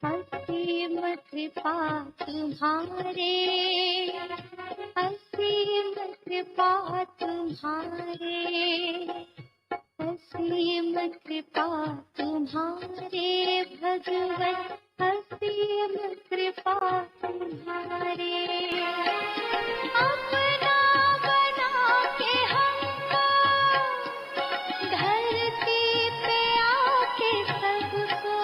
असीम कृपा तुम्हारे, असीम कृपा तुम्हारे, असीम कृपा तुम्हारे भगवन, असीम कृपा तुम्हारे। अपना बना के हमको धरती पे आके सबको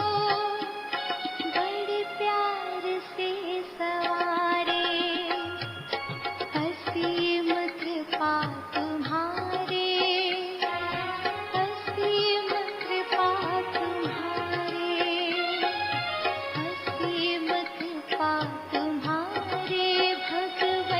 बड़े प्यार से सवारे। असीम कृपा तुम्हारे, असीम कृपा तुम्हारे, असीम कृपा तुम्हारे भगवन,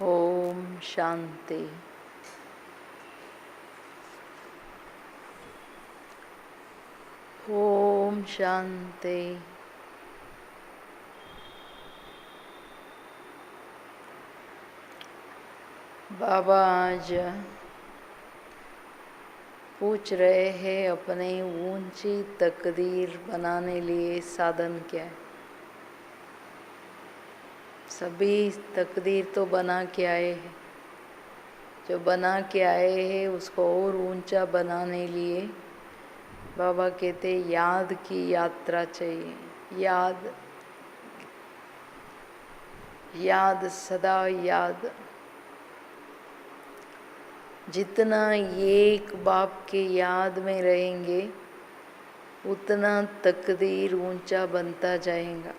ओम शांति। ओम शांति। बाबा आज पूछ रहे हैं अपने ऊंची तकदीर बनाने लिए साधन क्या है। सभी तकदीर तो बना के आए हैं, जो बना के आए हैं उसको और ऊंचा बनाने लिए बाबा कहते याद की यात्रा चाहिए। याद याद सदा याद। जितना एक बाप के याद में रहेंगे उतना तकदीर ऊंचा बनता जाएगा।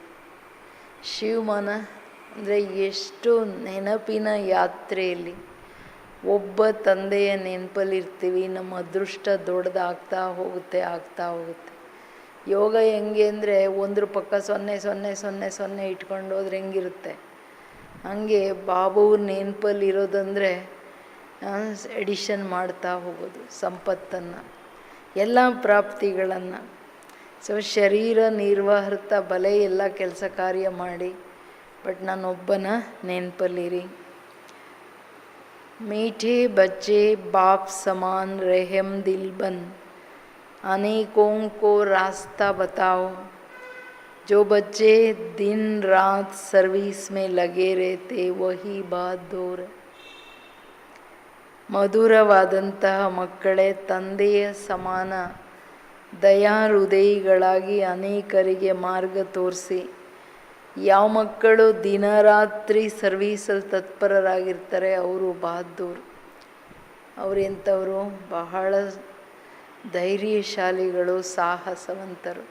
ಶಿವಮನ ಅಂದರೆ ಎಷ್ಟು ನೆನಪಿನ ಯಾತ್ರೆಯಲ್ಲಿ ಒಬ್ಬ ತಂದೆಯ ನೆನಪಲ್ಲಿರ್ತೀವಿ, ನಮ್ಮ ಅದೃಷ್ಟ ದೊಡ್ಡದಾಗ್ತಾ ಹೋಗುತ್ತೆ ಆಗ್ತಾ ಹೋಗುತ್ತೆ. ಯೋಗ ಹೆಂಗೆ ಅಂದರೆ ಒಂದ್ರ ಪಕ್ಕ 0 0 0 0 ಇಟ್ಕೊಂಡು ಹೋದ್ರೆ ಹೆಂಗಿರುತ್ತೆ ಹಂಗೆ ಬಾಬುವ್ರ ನೆನಪಲ್ಲಿರೋದಂದರೆ ಎಡಿಷನ್ ಮಾಡ್ತಾ ಹೋಗೋದು ಸಂಪತ್ತನ್ನು, ಎಲ್ಲ ಪ್ರಾಪ್ತಿಗಳನ್ನು. ಸೊ ಶರೀರ ನಿರ್ವಹರ್ತ ಬಲೆ ಎಲ್ಲ ಕೆಲಸ ಕಾರ್ಯ ಮಾಡಿ, ಬಟ್ ನಾನೊಬ್ಬನ ನೆನಪಲ್ಲಿರಿ. मीठे बच्चे बाप समान रहम दिल बन अनेकों को रास्ता बताओ. जो बच्चे दिन रात सर्विस में लगे रहते वही बहादुर. ಮಧುರವಾದಂತಹ ಮಕ್ಕಳೇ, ತಂದೆಯ ಸಮಾನ ದಯಾ ಹೃದಯಿಗಳಾಗಿ ಅನೇಕರಿಗೆ ಮಾರ್ಗ ತೋರಿಸಿ. ಯಾವ ಮಕ್ಕಳು ದಿನರಾತ್ರಿ ಸರ್ವೀಸಲ್ಲಿ ತತ್ಪರರಾಗಿರ್ತಾರೆ ಅವರು ಬಹದ್ದೂರ್. ಅವರೆಂಥವರು ಬಹಳ ಧೈರ್ಯಶಾಲಿಗಳು, ಸಾಹಸವಂತರು.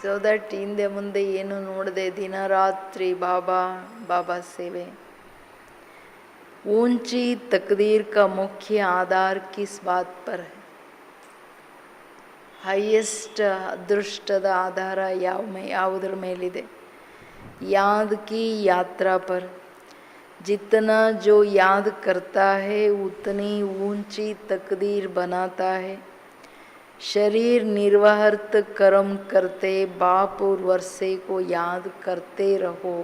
ಸೊ ದಟ್ ಹಿಂದೆ ಮುಂದೆ ಏನು ನೋಡದೆ ದಿನರಾತ್ರಿ ಬಾಬಾ ಬಾಬಾ ಸೇವೆ. ऊंची तकदीर का मुख्य आधार किस बात पर है? ಹೈಯೆಸ್ಟ್ ಅದೃಷ್ಟದ ಆಧಾರ ಯಾವುದರ ಮೇಲಿದೆ? ಯಾದ್ ಕಿ ಯಾತ್ರಾ ಪರ್. जितना जो याद करता है उतनी ऊंची तकदीर बनाता है. शरीर निर्वाहर्त कर्म करते बाप और वर्षे को याद करते रहो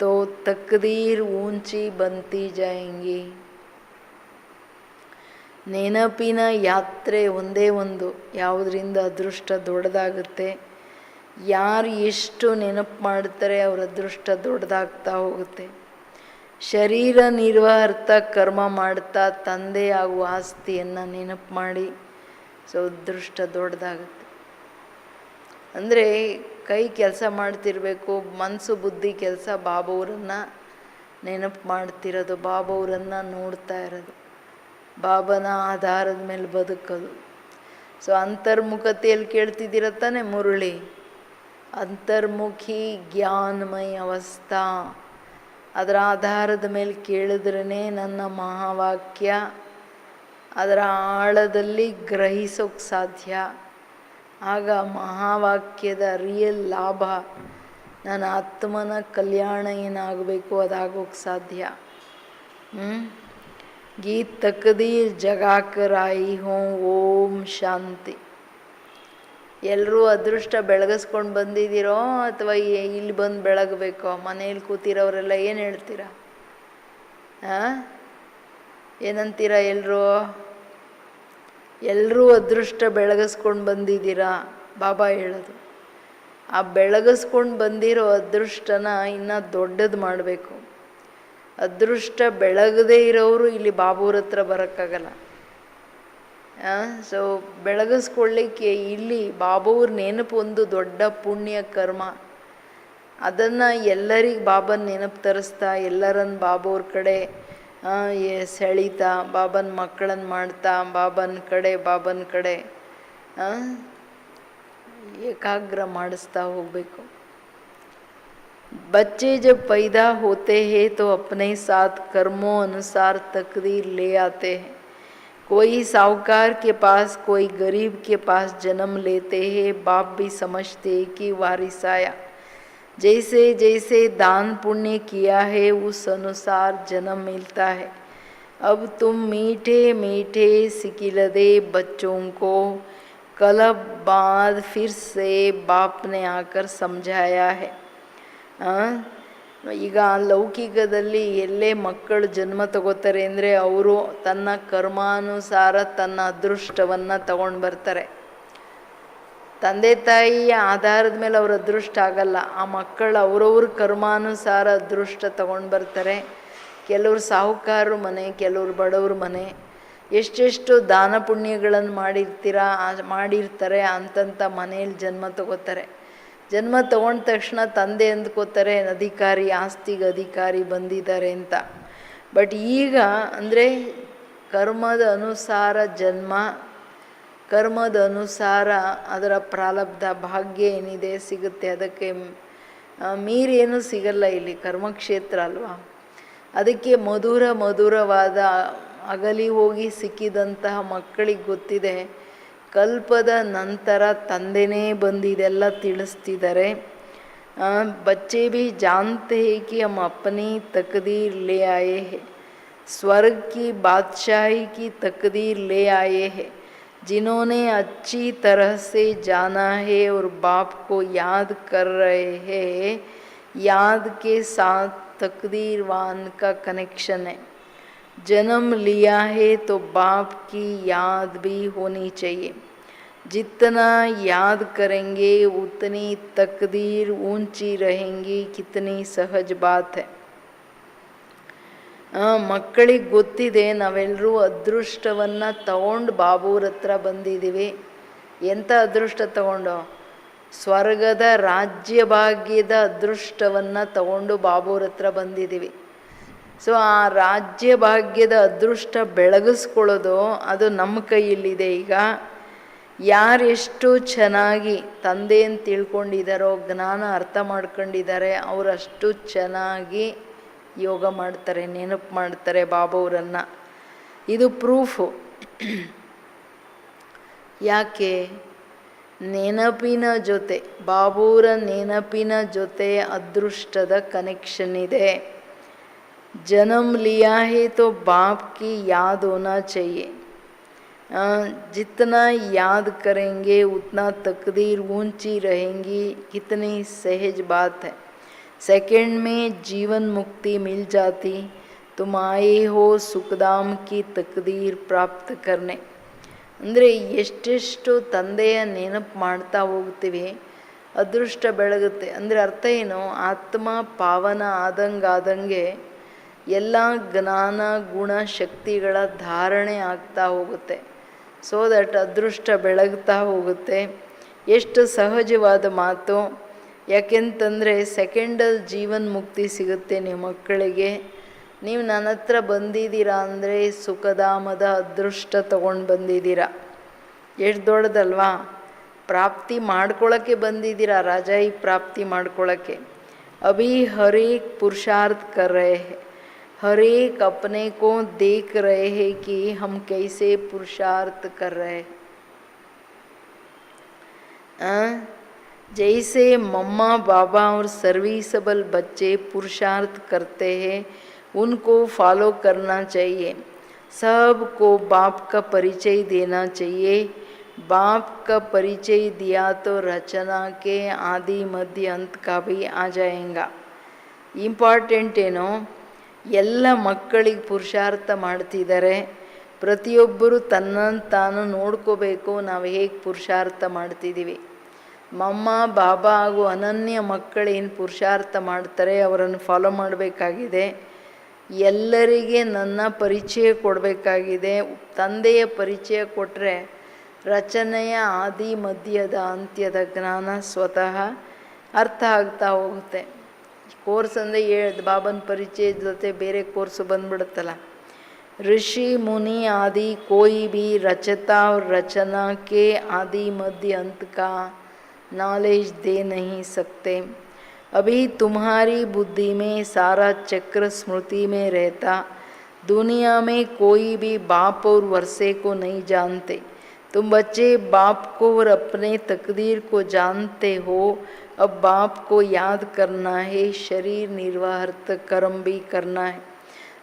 तो तकदीर ऊंची बनती जाएंगी. ನೆನಪಿನ ಯಾತ್ರೆ ಒಂದೇ ಒಂದು ಯಾವುದರಿಂದ ಅದೃಷ್ಟ ದೊಡ್ಡದಾಗುತ್ತೆ. ಯಾರು ಎಷ್ಟು ನೆನಪು ಮಾಡ್ತಾರೆ ಅವರ ಅದೃಷ್ಟ ದೊಡ್ಡದಾಗ್ತಾ ಹೋಗುತ್ತೆ. ಶರೀರ ನಿರ್ವಹರ್ತ ಕರ್ಮ ಮಾಡ್ತಾ ತಂದೆ ಹಾಗೂ ಆಸ್ತಿಯನ್ನು ನೆನಪು ಮಾಡಿ ಸೊ ಅದೃಷ್ಟ ದೊಡ್ಡದಾಗುತ್ತೆ. ಅಂದರೆ ಕೈ ಕೆಲಸ ಮಾಡ್ತಿರಬೇಕು, ಮನಸ್ಸು ಬುದ್ಧಿ ಕೆಲಸ ಬಾಬಾವರನ್ನು ನೆನಪು ಮಾಡ್ತಿರೋದು, ಬಾಬಾವರನ್ನು ನೋಡ್ತಾ ಇರೋದು, ಬಾಬನ ಆಧಾರದ ಮೇಲೆ ಬದುಕೋದು. ಸೊ ಅಂತರ್ಮುಖತೆಯಲ್ಲಿ ಕೇಳ್ತಿದ್ದೀರ ತಾನೆ ಮುರಳಿ, ಅಂತರ್ಮುಖಿ ಜ್ಞಾನಮಯ ಅವಸ್ಥಾ. ಅದರ ಆಧಾರದ ಮೇಲೆ ಕೇಳಿದ್ರೇ ನನ್ನ ಮಹಾವಾಕ್ಯ ಅದರ ಆಳದಲ್ಲಿ ಗ್ರಹಿಸೋಕ್ಕೆ ಸಾಧ್ಯ. ಆಗ ಮಹಾವಾಕ್ಯದ ರಿಯಲ್ ಲಾಭ, ನನ್ನ ಆತ್ಮನ ಕಲ್ಯಾಣ ಏನಾಗಬೇಕು ಅದಾಗೋಕ್ಕೆ ಸಾಧ್ಯ. ಗೀತ್ ತಕದೀರ್ ಜಗಾಕರ್ ಆಯಿ ಹೋಂ ಓಂ ಶಾಂತಿ. ಎಲ್ಲರೂ ಅದೃಷ್ಟ ಬೆಳಗಿಸ್ಕೊಂಡು ಬಂದಿದ್ದೀರೋ ಅಥವಾ ಇಲ್ಲಿ ಬಂದು ಬೆಳಗಬೇಕೋ? ಮನೇಲಿ ಕೂತಿರೋರೆಲ್ಲ ಏನು ಹೇಳ್ತೀರಾ? ಏನಂತೀರಾ? ಎಲ್ಲರೂ ಅದೃಷ್ಟ ಬೆಳಗಿಸ್ಕೊಂಡು ಬಂದಿದ್ದೀರಾ ಬಾಬಾ ಹೇಳೋದು. ಆ ಬೆಳಗಿಸ್ಕೊಂಡು ಬಂದಿರೋ ಅದೃಷ್ಟನ ಇನ್ನೂ ದೊಡ್ಡದು ಮಾಡಬೇಕು. ಅದೃಷ್ಟ ಬೆಳಗದೇ ಇರೋರು ಇಲ್ಲಿ ಬಾಬೂರ ಹತ್ರ ಬರೋಕ್ಕಾಗಲ್ಲ. ಸೊ ಬೆಳಗಿಸ್ಕೊಳ್ಳಿಕ್ಕೆ ಇಲ್ಲಿ ಬಾಬೂರ ನೆನಪು ಒಂದು ದೊಡ್ಡ ಪುಣ್ಯ ಕರ್ಮ. ಅದನ್ನು ಎಲ್ಲರಿಗೆ ಬಾಬನ ನೆನಪು ತರಿಸ್ತಾ, ಎಲ್ಲರನ್ನು ಬಾಬೂರ ಕಡೆ ಸೆಳೀತಾ, ಬಾಬನ ಮಕ್ಕಳನ್ನು ಮಾಡ್ತಾ, ಬಾಬನ ಕಡೆ ಏಕಾಗ್ರ ಮಾಡಿಸ್ತಾ ಹೋಗಬೇಕು. बच्चे जब पैदा होते हैं तो अपने साथ कर्मों अनुसार तकदीर ले आते हैं. कोई साहूकार के पास, कोई गरीब के पास जन्म लेते हैं. बाप भी समझते हैं कि वारिस आया. जैसे जैसे दान पुण्य किया है उस अनुसार जन्म मिलता है। अब तुम मीठे मीठे सिकिलदे बच्चों को कल बाद फिर से बाप ने आकर समझाया है। ಈಗ ಲೌಕಿಕದಲ್ಲಿ ಎಲ್ಲೇ ಮಕ್ಕಳು ಜನ್ಮ ತಗೋತಾರೆ ಅಂದರೆ ಅವರು ತನ್ನ ಕರ್ಮಾನುಸಾರ ತನ್ನ ಅದೃಷ್ಟವನ್ನು ತಗೊಂಡು ಬರ್ತಾರೆ. ತಂದೆ ತಾಯಿಯ ಆಧಾರದ ಮೇಲೆ ಅವ್ರ ಅದೃಷ್ಟ ಆಗಲ್ಲ. ಆ ಮಕ್ಕಳು ಅವ್ರವ್ರ ಕರ್ಮಾನುಸಾರ ಅದೃಷ್ಟ ತಗೊಂಡು ಬರ್ತಾರೆ. ಕೆಲವರು ಸಾಹುಕಾರರ ಮನೆ, ಕೆಲವರು ಬಡವ್ರ ಮನೆ, ಎಷ್ಟೆಷ್ಟು ದಾನ ಪುಣ್ಯಗಳನ್ನು ಮಾಡಿರ್ತಾರೆ ಅಂತಂಥ ಮನೆಯಲ್ಲಿ ಜನ್ಮ ತಗೋತಾರೆ. ಜನ್ಮ ತಗೊಂಡ ತಕ್ಷಣ ತಂದೆ ಅಂದ್ಕೋತಾರೆ ಅಧಿಕಾರಿ, ಆಸ್ತಿಗೆ ಅಧಿಕಾರಿ ಬಂದಿದ್ದಾರೆ ಅಂತ. ಬಟ್ ಈಗ ಅಂದರೆ ಕರ್ಮದ ಅನುಸಾರ ಜನ್ಮ, ಕರ್ಮದ ಅನುಸಾರ ಅದರ ಪ್ರಾರಬ್ಧ ಭಾಗ್ಯ ಏನಿದೆ ಸಿಗುತ್ತೆ. ಅದಕ್ಕೆ ಮೀರಿ ಏನೂ ಸಿಗಲ್ಲ. ಇಲ್ಲಿ ಕರ್ಮಕ್ಷೇತ್ರ ಅಲ್ವಾ. ಅದಕ್ಕೆ ಮಧುರವಾದ ಅಗಲಿ ಹೋಗಿ ಸಿಕ್ಕಿದಂತಹ ಮಕ್ಕಳಿಗೆ ಗೊತ್ತಿದೆ ಕಲ್ಪದ ನಂತರ ತಂದೆನೇ ಬಂದಿದೆಲ್ಲ ತಿಳಿಸ್ತಿದ್ದಾರೆ. बच्चे भी जानते हैं कि हम अपनी तकदीर ले आए हैं, स्वर्ग की बादशाही की तकदीर ले आए हैं. जिन्होंने अच्छी तरह से जाना है और बाप को याद कर रहे हैं, याद के साथ तकदीरवान का कनेक्शन है. जन्म लिया है तो बाप की याद भी होनी चाहिए. जितना याद करेंगे उतनी तकदीर ऊंची रहेंगी. कितनी सहज बात है. ಮಕ್ಕಳಿಗೆ ಗೊತ್ತಿದೆ ನಾವೆಲ್ಲರೂ ಅದೃಷ್ಟವನ್ನು ತಗೊಂಡು ಬಾಬೂರ ಹತ್ರ ಬಂದಿದ್ದೀವಿ. ಎಂಥ ಅದೃಷ್ಟ ತಗೊಂಡು? ಸ್ವರ್ಗದ ರಾಜ್ಯ ಭಾಗ್ಯದ ಅದೃಷ್ಟವನ್ನು ತಗೊಂಡು ಬಾಬೂರ ಹತ್ರ ಬಂದಿದ್ದೀವಿ. ಸೊ ಆ ರಾಜ್ಯ ಭಾಗ್ಯದ ಅದೃಷ್ಟ ಬೆಳಗಿಸ್ಕೊಳ್ಳೋದು ಅದು ನಮ್ಮ ಕೈಯಲ್ಲಿದೆ. ಈಗ ಯಾರೆಷ್ಟು ಚೆನ್ನಾಗಿ ತಂದೆಯನ್ನು ತಿಳ್ಕೊಂಡಿದ್ದಾರೋ, ಜ್ಞಾನ ಅರ್ಥ ಮಾಡ್ಕೊಂಡಿದ್ದಾರೆ, ಅವರಷ್ಟು ಚೆನ್ನಾಗಿ ಯೋಗ ಮಾಡ್ತಾರೆ, ನೆನಪು ಮಾಡ್ತಾರೆ ಬಾಬಾವರನ್ನು. ಇದು ಪ್ರೂಫು. ಯಾಕೆ? ನೆನಪಿನ ಜೊತೆ, ಬಾಬೂರ ನೆನಪಿನ ಜೊತೆ ಅದೃಷ್ಟದ ಕನೆಕ್ಷನ್ ಇದೆ. ಜನ್ಮ ಲಿಯಾ ಹೈ ತೋ ಬಾಪ್ ಕಿ ಯಾದ್ ಹೋನಾ चाहिए. जितना याद करेंगे उतना तकदीर ऊंची रहेंगी. कितनी सहज बात है. सेकंड में जीवन मुक्ति मिल जाती. तुम आए हो सुखदाम की तकदीर प्राप्त करने. ಅಂದರೆ ಎಷ್ಟೆಷ್ಟು ತಂದೆಯ ನೆನಪು ಮಾಡ್ತಾ ಹೋಗ್ತೀವಿ ಅದೃಷ್ಟ ಬೆಳಗುತ್ತೆ. ಅಂದರೆ ಅರ್ಥ ಏನು? ಆತ್ಮ ಪಾವನ ಆದಂಗೆ ಎಲ್ಲ ಜ್ಞಾನ ಗುಣ ಶಕ್ತಿಗಳ ಧಾರಣೆ ಆಗ್ತಾ ಹೋಗುತ್ತೆ. ಸೊ ದಟ್ ಅದೃಷ್ಟ ಬೆಳಗ್ತಾ ಹೋಗುತ್ತೆ. ಎಷ್ಟು ಸಹಜವಾದ ಮಾತು. ಯಾಕೆಂತಂದರೆ ಸೆಕೆಂಡಲ್ಲಿ ಜೀವನ್ ಮುಕ್ತಿ ಸಿಗುತ್ತೆ ನಿಮ್ಮ ಮಕ್ಕಳಿಗೆ. ನೀವು ನನ್ನ ಹತ್ರ ಬಂದಿದ್ದೀರಾ ಅಂದರೆ ಸುಖಧಾಮದ ಅದೃಷ್ಟ ತಗೊಂಡು ಬಂದಿದ್ದೀರಾ. ಎಷ್ಟು ದೊಡ್ಡದಲ್ವಾ? ಪ್ರಾಪ್ತಿ ಮಾಡ್ಕೊಳ್ಳೋಕ್ಕೆ ಬಂದಿದ್ದೀರಾ, ರಾಜಾಯಿ ಪ್ರಾಪ್ತಿ ಮಾಡ್ಕೊಳ್ಳೋಕ್ಕೆ. ಅಭಿ ಹರ್ ಏಕ್ ಪುರುಷಾರ್ಥ ಕರ್ ರಹೆ ಹೈ, हर एक अपने को देख रहे हैं कि हम कैसे पुरुषार्थ कर रहे हैं. जैसे मम्मा बाबा और सर्विसबल बच्चे पुरुषार्थ करते हैं उनको फॉलो करना चाहिए. सबको बाप का परिचय देना चाहिए. बाप का परिचय दिया तो रचना के आदि मध्य अंत का भी आ जाएगा. ಇಂಪಾರ್ಟೆಂಟ್ ಏನೋ, ಎಲ್ಲ ಮಕ್ಕಳಿಗೆ ಪುರುಷಾರ್ಥ ಮಾಡ್ತಿದ್ದಾರೆ. ಪ್ರತಿಯೊಬ್ಬರು ತನ್ನನ್ನು ತಾನು ನೋಡ್ಕೋಬೇಕು. ನಾವು ಹೇಗೆ ಪುರುಷಾರ್ಥ ಮಾಡ್ತಿದ್ದೀವಿ. ಮಮ್ಮ ಬಾಬಾ ಹಾಗೂ ಅನನ್ಯ ಮಕ್ಕಳು ಏನು ಪುರುಷಾರ್ಥ ಮಾಡ್ತಾರೆ ಅವರನ್ನು ಫಾಲೋ ಮಾಡಬೇಕಾಗಿದೆ. ಎಲ್ಲರಿಗೆ ನನ್ನ ಪರಿಚಯ ಕೊಡಬೇಕಾಗಿದೆ. ತಂದೆಯ ಪರಿಚಯ ಕೊಟ್ಟರೆ ರಚನೆಯ ಆದಿ ಮಧ್ಯದ ಅಂತ್ಯದ ಜ್ಞಾನ ಸ್ವತಃ ಅರ್ಥ ಆಗ್ತಾ ಹೋಗುತ್ತೆ. ಕೋರ್ಸ್ ಅಂದರೆ ಬಾಬನ ಪರಿಚಯ ಜೊತೆ ಬೇರೆ ಕೋರ್ಸು ಬಂದ್ಬಿಡುತ್ತಲ್ಲ. ऋषि मुनि आदि कोई भी रचता और रचना के आदि मध्य अंत का नॉलेज दे नहीं सकते. अभी तुम्हारी बुद्धि में सारा चक्र स्मृति में रहता. दुनिया में कोई भी बाप और वर्षे को नहीं जानते. तुम बच्चे बाप को और अपने तकदीर को जानते हो. अब बाप को याद करना है, ಶರೀರ ನಿರ್ವಾಹರ್ಥ ಕರ್ಮ भी करना है.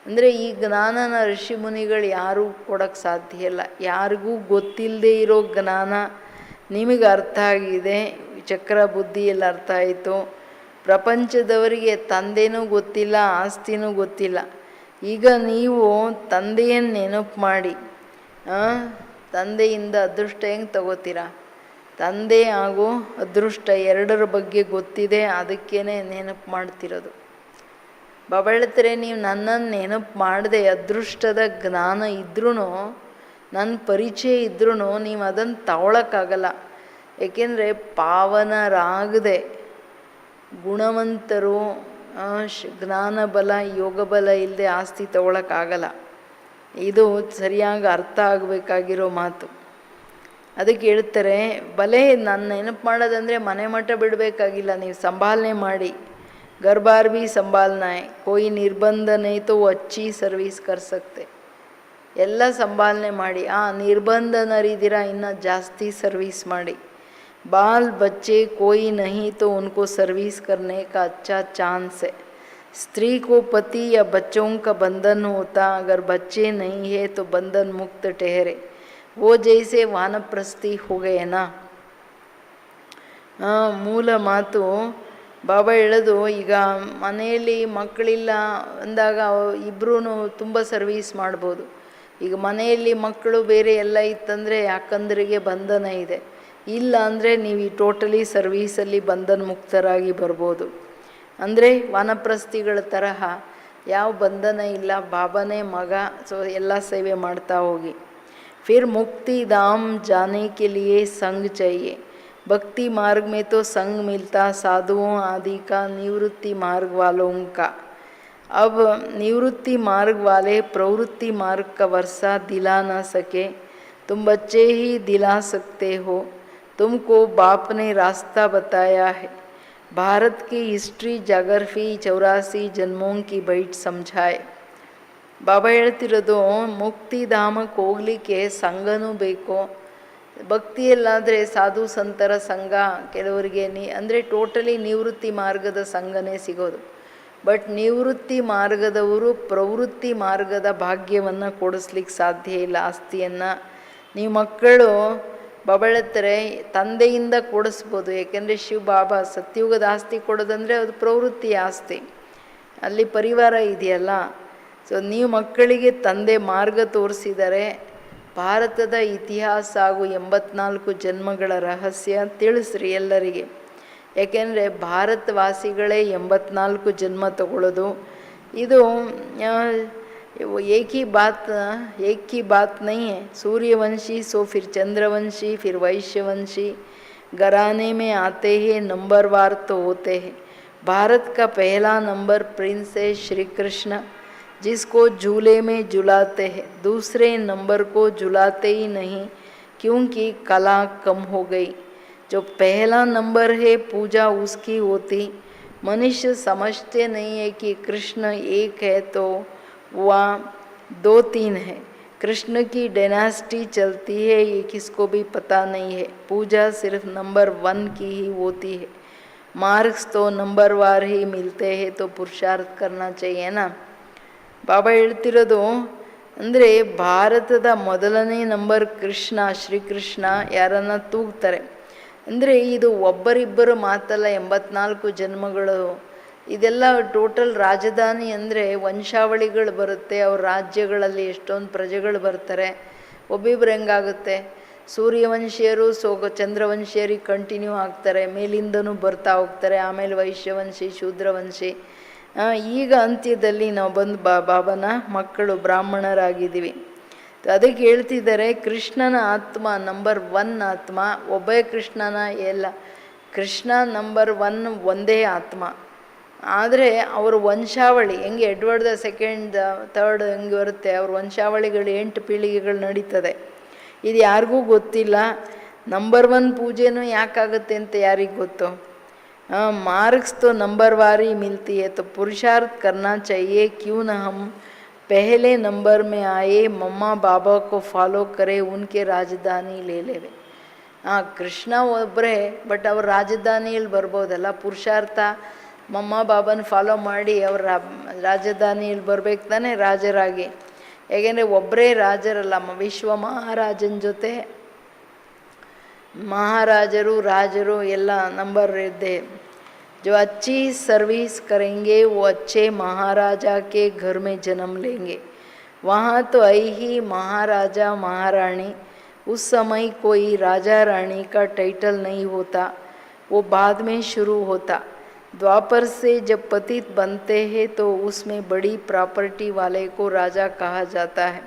ಅಂದರೆ ಈ ಜ್ಞಾನನ ಋಷಿ ಮುನಿಗಳು ಯಾರೂ ಕೊಡೋಕ್ಕೆ ಸಾಧ್ಯ ಇಲ್ಲ. ಯಾರಿಗೂ ಗೊತ್ತಿಲ್ಲದೆ ಇರೋ ಜ್ಞಾನ ನಿಮಗೆ ಅರ್ಥ ಆಗಿದೆ, ಚಕ್ರ ಬುದ್ಧಿಯಲ್ಲಿ ಅರ್ಥ ಆಯಿತು. ಪ್ರಪಂಚದವರಿಗೆ ತಂದೆನೂ ಗೊತ್ತಿಲ್ಲ, ಆಸ್ತಿನೂ ಗೊತ್ತಿಲ್ಲ. ಈಗ ನೀವು ತಂದೆಯನ್ನು ನೆನಪು ಮಾಡಿ, ತಂದೆಯಿಂದ ಅದೃಷ್ಟ ಹೆಂಗೆ ತಗೋತೀರಾ? ತಂದೆ ಹಾಗೂ ಅದೃಷ್ಟ ಎರಡರ ಬಗ್ಗೆ ಗೊತ್ತಿದೆ, ಅದಕ್ಕೇ ನೆನಪು ಮಾಡ್ತಿರೋದು. ಬಾಬಾ ಹೇಳ್ತಾರೆ, ನೀವು ನನ್ನನ್ನು ನೆನಪು ಮಾಡದೆ ಅದೃಷ್ಟದ ಜ್ಞಾನ ಇದ್ರೂ, ನನ್ನ ಪರಿಚಯ ಇದ್ರೂ ನೀವು ಅದನ್ನು ತಗೊಳಕ್ಕಾಗಲ್ಲ. ಏಕೆಂದರೆ ಪಾವನರಾಗದೆ ಗುಣವಂತರು ಜ್ಞಾನ ಬಲ ಯೋಗ ಬಲ ಇಲ್ಲದೆ ಆಸ್ತಿ ತಗೊಳಕ್ಕಾಗಲ್ಲ. ಇದು ಸರಿಯಾಗಿ ಅರ್ಥ ಆಗಬೇಕಾಗಿರೋ ಮಾತು. ಅದಕ್ಕೆ ಹೇಳ್ತಾರೆ, ಭಲೆ ನಾನು ನೆನಪು ಮಾಡೋದಂದರೆ ಮನೆ ಮಠ ಬಿಡಬೇಕಾಗಿಲ್ಲ, ನೀವು ಸಂಭಾಲನೆ ಮಾಡಿ. घर बार भी संभालना है, कोई निर्बंध नहीं तो वो अच्छी सर्विस कर सकते. ಎಲ್ಲ ಸಂಭಾಲನೆ ಮಾಡಿ. ನಿರ್ಬಂಧನರಿದ್ದೀರಾ, ಇನ್ನು ಜಾಸ್ತಿ ಸರ್ವಿಸ್ ಮಾಡಿ. बाल बच्चे कोई नहीं तो उनको सर्विस करने का अच्छा चांस है. स्त्री को पति या बच्चों का बंधन होता, अगर बच्चे नहीं है तो बंधन मुक्त ठहरे. वो जैसे वानप्रस्थी हो गए ना. ಮೂಲ ಮಾತು ಬಾಬಾ ಹೇಳೋದು, ಈಗ ಮನೆಯಲ್ಲಿ ಮಕ್ಕಳಿಲ್ಲ ಅಂದಾಗ ಇಬ್ಬರೂ ತುಂಬ ಸರ್ವೀಸ್ ಮಾಡ್ಬೋದು. ಈಗ ಮನೆಯಲ್ಲಿ ಮಕ್ಕಳು ಬೇರೆ ಎಲ್ಲ ಇತ್ತಂದರೆ ಅಕ್ಕಂದರಿಗೆ ಬಂಧನ ಇದೆ, ಇಲ್ಲ ಅಂದರೆ ನೀವು ಈ ಟೋಟಲಿ ಸರ್ವೀಸಲ್ಲಿ ಬಂಧನ ಮುಕ್ತರಾಗಿ ಬರ್ಬೋದು. ಅಂದರೆ ವಾನಪ್ರಸ್ಥಿಗಳ ತರಹ ಯಾವ ಬಂಧನ ಇಲ್ಲ, ಬಾಬಾನೇ ಮಗ, ಸೊ ಎಲ್ಲ ಸೇವೆ ಮಾಡ್ತಾ ಹೋಗಿ. ಫಿರ್ ಮುಕ್ತಿ ಧಾಮ್ ಜಾನೆ ಕೆ ಲಿಯೇ ಸಂಗ್ चाहिए. भक्ति मार्ग में तो संग मिलता साधुओं आदि का, निवृत्ति मार्ग वालों का. अब निवृत्ति मार्ग वाले प्रवृत्ति मार्ग का वर्षा दिला ना सके, तुम बच्चे ही दिला सकते हो. तुमको बाप ने रास्ता बताया है. भारत की हिस्ट्री जाग्रफी 84 जन्मों की बैठ समझाए. ಬಾಬಾ ಹೇಳ್ತಿರೋದು, ಮುಕ್ತಿಧಾಮಕ್ಕೆ ಹೋಗಲಿಕ್ಕೆ ಸಂಘನೂ ಬೇಕು. ಭಕ್ತಿಯಲ್ಲಾದರೆ ಸಾಧು ಸಂತರ ಸಂಘ, ಕೆಲವರಿಗೆ ಅಂದರೆ ಟೋಟಲಿ ನಿವೃತ್ತಿ ಮಾರ್ಗದ ಸಂಘನೇ ಸಿಗೋದು. ಬಟ್ ನಿವೃತ್ತಿ ಮಾರ್ಗದವರು ಪ್ರವೃತ್ತಿ ಮಾರ್ಗದ ಭಾಗ್ಯವನ್ನು ಕೊಡಿಸ್ಲಿಕ್ಕೆ ಸಾಧ್ಯ ಇಲ್ಲ. ಆಸ್ತಿಯನ್ನು ನೀವು ಮಕ್ಕಳು ಬಾಬಾ ಹೇಳ್ತಾರೆ ತಂದೆಯಿಂದ ಕೊಡಿಸ್ಬೋದು. ಏಕೆಂದರೆ ಶಿವ ಬಾಬಾ ಸತ್ಯುಗದ ಆಸ್ತಿ ಕೊಡೋದಂದರೆ ಅದು ಪ್ರವೃತ್ತಿ ಆಸ್ತಿ, ಅಲ್ಲಿ ಪರಿವಾರ ಇದೆಯಲ್ಲ. ಸೊ ನೀವು ಮಕ್ಕಳಿಗೆ ತಂದೆ ಮಾರ್ಗ ತೋರಿಸಿದರೆ ಭಾರತದ ಇತಿಹಾಸ ಹಾಗೂ 84 ಜನ್ಮಗಳ ರಹಸ್ಯ ತಿಳಿಸ್ರಿ ಎಲ್ಲರಿಗೆ. ಯಾಕೆಂದರೆ ಭಾರತವಾಸಿಗಳೇ 84 ಜನ್ಮ ತಗೊಳ್ಳೋದು. ಇದು एक ही बात नहीं है. सूर्यवंशी सो फिर चंद्रवंशी फिर वैश्यवंशी घराने में आते हैं, नंबरवार तो होते हैं. भारत का पहला नंबर प्रिंस है श्री कृष्ण, जिसको झूले में झुलाते हैं. दूसरे नंबर को झुलाते ही नहीं, क्योंकि कला कम हो गई. जो पहला नंबर है पूजा उसकी होती. मनुष्य समझते नहीं है कि कृष्ण एक है तो वह 2-3 है. कृष्ण की डायनास्टी चलती है, ये किसको भी पता नहीं है. पूजा सिर्फ नंबर 1 की ही होती है. मार्क्स तो नंबरवार ही मिलते हैं, तो पुरुषार्थ करना चाहिए ना. ಬಾಬಾ ಹೇಳ್ತಿರೋದು ಅಂದರೆ ಭಾರತದ ಮೊದಲನೇ ನಂಬರ್ ಕೃಷ್ಣ, ಶ್ರೀಕೃಷ್ಣ ಯಾರನ್ನ ತೂಗ್ತಾರೆ. ಅಂದರೆ ಇದು ಒಬ್ಬರಿಬ್ಬರು ಮಾತಲ್ಲ, 84 ಜನ್ಮಗಳು. ಇದೆಲ್ಲ ಟೋಟಲ್ ರಾಜಧಾನಿ ಅಂದರೆ ವಂಶಾವಳಿಗಳು ಬರುತ್ತೆ. ಅವ್ರ ರಾಜ್ಯಗಳಲ್ಲಿ ಎಷ್ಟೊಂದು ಪ್ರಜೆಗಳು ಬರ್ತಾರೆ. ಒಬ್ಬಿಬ್ರು ಹೆಂಗಾಗುತ್ತೆ, ಸೂರ್ಯವಂಶೀಯರು ಚಂದ್ರವಂಶೀಯರಿಗೆ ಕಂಟಿನ್ಯೂ ಆಗ್ತಾರೆ, ಮೇಲಿಂದನೂ ಬರ್ತಾ ಹೋಗ್ತಾರೆ. ಆಮೇಲೆ ವೈಶ್ಯವಂಶಿ, ಶೂದ್ರವಂಶಿ. ಈಗ ಅಂತ್ಯದಲ್ಲಿ ನಾವು ಬಂದು ಬಾಬಾನ ಮಕ್ಕಳು ಬ್ರಾಹ್ಮಣರಾಗಿದ್ದೀವಿ. ಅದಕ್ಕೆ ಹೇಳ್ತಿದ್ದಾರೆ, ಕೃಷ್ಣನ ಆತ್ಮ ನಂಬರ್ 1 ಆತ್ಮ, ಒಬ್ಬೇ ಕೃಷ್ಣನ ಎಲ್ಲ. ಕೃಷ್ಣ ನಂಬರ್ 1 ಒಂದೇ ಆತ್ಮ. ಆದರೆ ಅವ್ರ ವಂಶಾವಳಿ ಹೆಂಗೆ ಎಡ್ವರ್ಡ್ II, III ಹೆಂಗೆ ಬರುತ್ತೆ, ಅವ್ರ ವಂಶಾವಳಿಗಳು 8 ಪೀಳಿಗೆಗಳು ನಡೀತದೆ. ಇದು ಯಾರಿಗೂ ಗೊತ್ತಿಲ್ಲ. ನಂಬರ್ 1 ಪೂಜೆನೂ ಯಾಕಾಗುತ್ತೆ ಅಂತ ಯಾರಿಗೆ ಗೊತ್ತು. मार्क्स तो नंबरवारी मिलती है, तो पुरुषार्थ करना चाहिए. क्यों न हम पहले नंबर में आए, मम्मा बाबा को फॉलो करें, उनके राजधानी ले लेवे. ಕೃಷ್ಣ ಒಬ್ಬರೇ, ಬಟ್ ಅವ್ರ ರಾಜಧಾನಿಯಲ್ಲಿ ಬರ್ಬೋದಲ್ಲ. ಪುರುಷಾರ್ಥ ಮಮ್ಮ ಬಾಬನ ಫಾಲೋ ಮಾಡಿ ಅವ್ರ ರಾಜಧಾನಿಯಲ್ಲಿ ಬರ್ಬೇಕು ತಾನೆ ರಾಜರಾಗಿ. ಹೇಗೆಂದರೆ ಒಬ್ಬರೇ ರಾಜರಲ್ಲ, ವಿಶ್ವ ಮಹಾರಾಜನ ಜೊತೆ ಮಹಾರಾಜರು ರಾಜರು ಎಲ್ಲ ನಂಬರ್ ಇದ್ದೆ. जो अच्छी सर्विस करेंगे वो अच्छे महाराजा के घर में जन्म लेंगे. वहाँ तो आई ही महाराजा महारानी. उस समय कोई राजा रानी का टाइटल नहीं होता, वो बाद में शुरू होता. द्वापर से जब पतित बनते हैं तो उसमें बड़ी प्रॉपर्टी वाले को राजा कहा जाता है.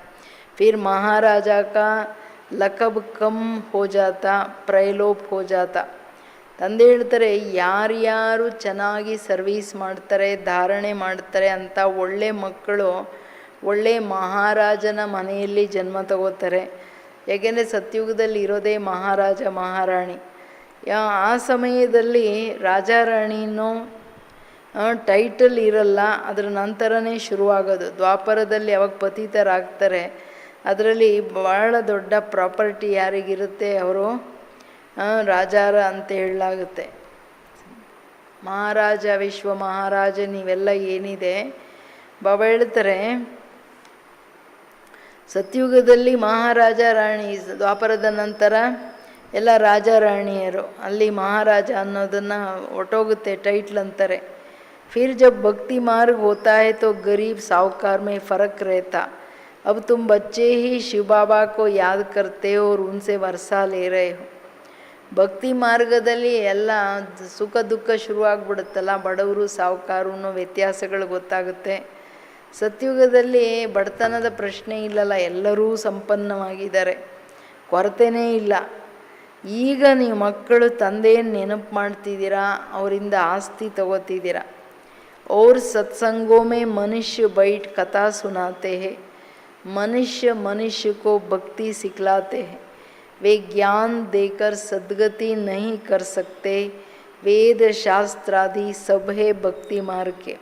फिर महाराजा का लकब कम हो जाता, प्रलोप हो जाता. ತಂದೆ ಹೇಳ್ತಾರೆ, ಯಾರ್ಯಾರು ಚೆನ್ನಾಗಿ ಸರ್ವೀಸ್ ಮಾಡ್ತಾರೆ, ಧಾರಣೆ ಮಾಡ್ತಾರೆ ಅಂತ ಒಳ್ಳೆ ಮಕ್ಕಳು ಒಳ್ಳೆ ಮಹಾರಾಜನ ಮನೆಯಲ್ಲಿ ಜನ್ಮ ತಗೋತಾರೆ. ಏಕೆಂದರೆ ಸತ್ಯುಗದಲ್ಲಿ ಇರೋದೇ ಮಹಾರಾಜ ಮಹಾರಾಣಿ. ಆ ಸಮಯದಲ್ಲಿ ರಾಜ ರಾಣಿನೂ ಟೈಟಲ್ ಇರಲ್ಲ, ಅದರ ನಂತರನೇ ಶುರುವಾಗೋದು. ದ್ವಾಪರದಲ್ಲಿ ಯಾವಾಗ ಪತಿತರಾಗ್ತಾರೆ ಅದರಲ್ಲಿ ಭಾಳ ದೊಡ್ಡ ಪ್ರಾಪರ್ಟಿ ಯಾರಿಗಿರುತ್ತೆ ಅವರು ರಾಜಾರ ಅಂತ ಹೇಳಲಾಗುತ್ತೆ. ಮಹಾರಾಜ ವಿಶ್ವ ಮಹಾರಾಜ ನೀವೆಲ್ಲ ಏನಿದೆ ಬಾಬಾ ಹೇಳ್ತಾರೆ, ಸತ್ಯುಗದಲ್ಲಿ ಮಹಾರಾಜ ರಾಣಿ, ದ್ವಾಪರದ ನಂತರ ಎಲ್ಲ ರಾಜ ರಾಣಿಯರು. ಅಲ್ಲಿ ಮಹಾರಾಜ ಅನ್ನೋದನ್ನು ಒಟ್ಟೋಗುತ್ತೆ, ಟೈಟ್ಲ್ ಅಂತಾರೆ. फिर जब भक्ति मार्ग होता है तो गरीब साहूकार में फ़र्क रहता. अब तुम बच्चे ही शिव बाबा को याद करते हो और उनसे वर्षा ले रहे हो. ಭಕ್ತಿ ಮಾರ್ಗದಲ್ಲಿ ಎಲ್ಲ ಸುಖ ದುಃಖ ಶುರುವಾಗ್ಬಿಡುತ್ತಲ್ಲ, ಬಡವರು ಸಾಹುಕಾರರು ವ್ಯತ್ಯಾಸಗಳು ಗೊತ್ತಾಗುತ್ತೆ. ಸತ್ಯುಗದಲ್ಲಿ ಬಡತನದ ಪ್ರಶ್ನೆ ಇಲ್ಲಲ್ಲ, ಎಲ್ಲರೂ ಸಂಪನ್ನವಾಗಿದ್ದಾರೆ, ಕೊರತೆನೇ ಇಲ್ಲ. ಈಗ ನೀವು ಮಕ್ಕಳು ತಂದೆಯನ್ನು ನೆನಪು ಮಾಡ್ತಿದ್ದೀರಾ, ಅವರಿಂದ ಆಸ್ತಿ ತಗೋತಿದ್ದೀರಾ. और सत्संगों में मनुष्य बैठ कथा सुनाते हैं, मनुष्य मनुष्य को भक्ति सिखलाते हैं. वे ज्ञान देकर सद्गति नहीं कर सकते. वेद शास्त्रादि सब है भक्ति मार्ग के.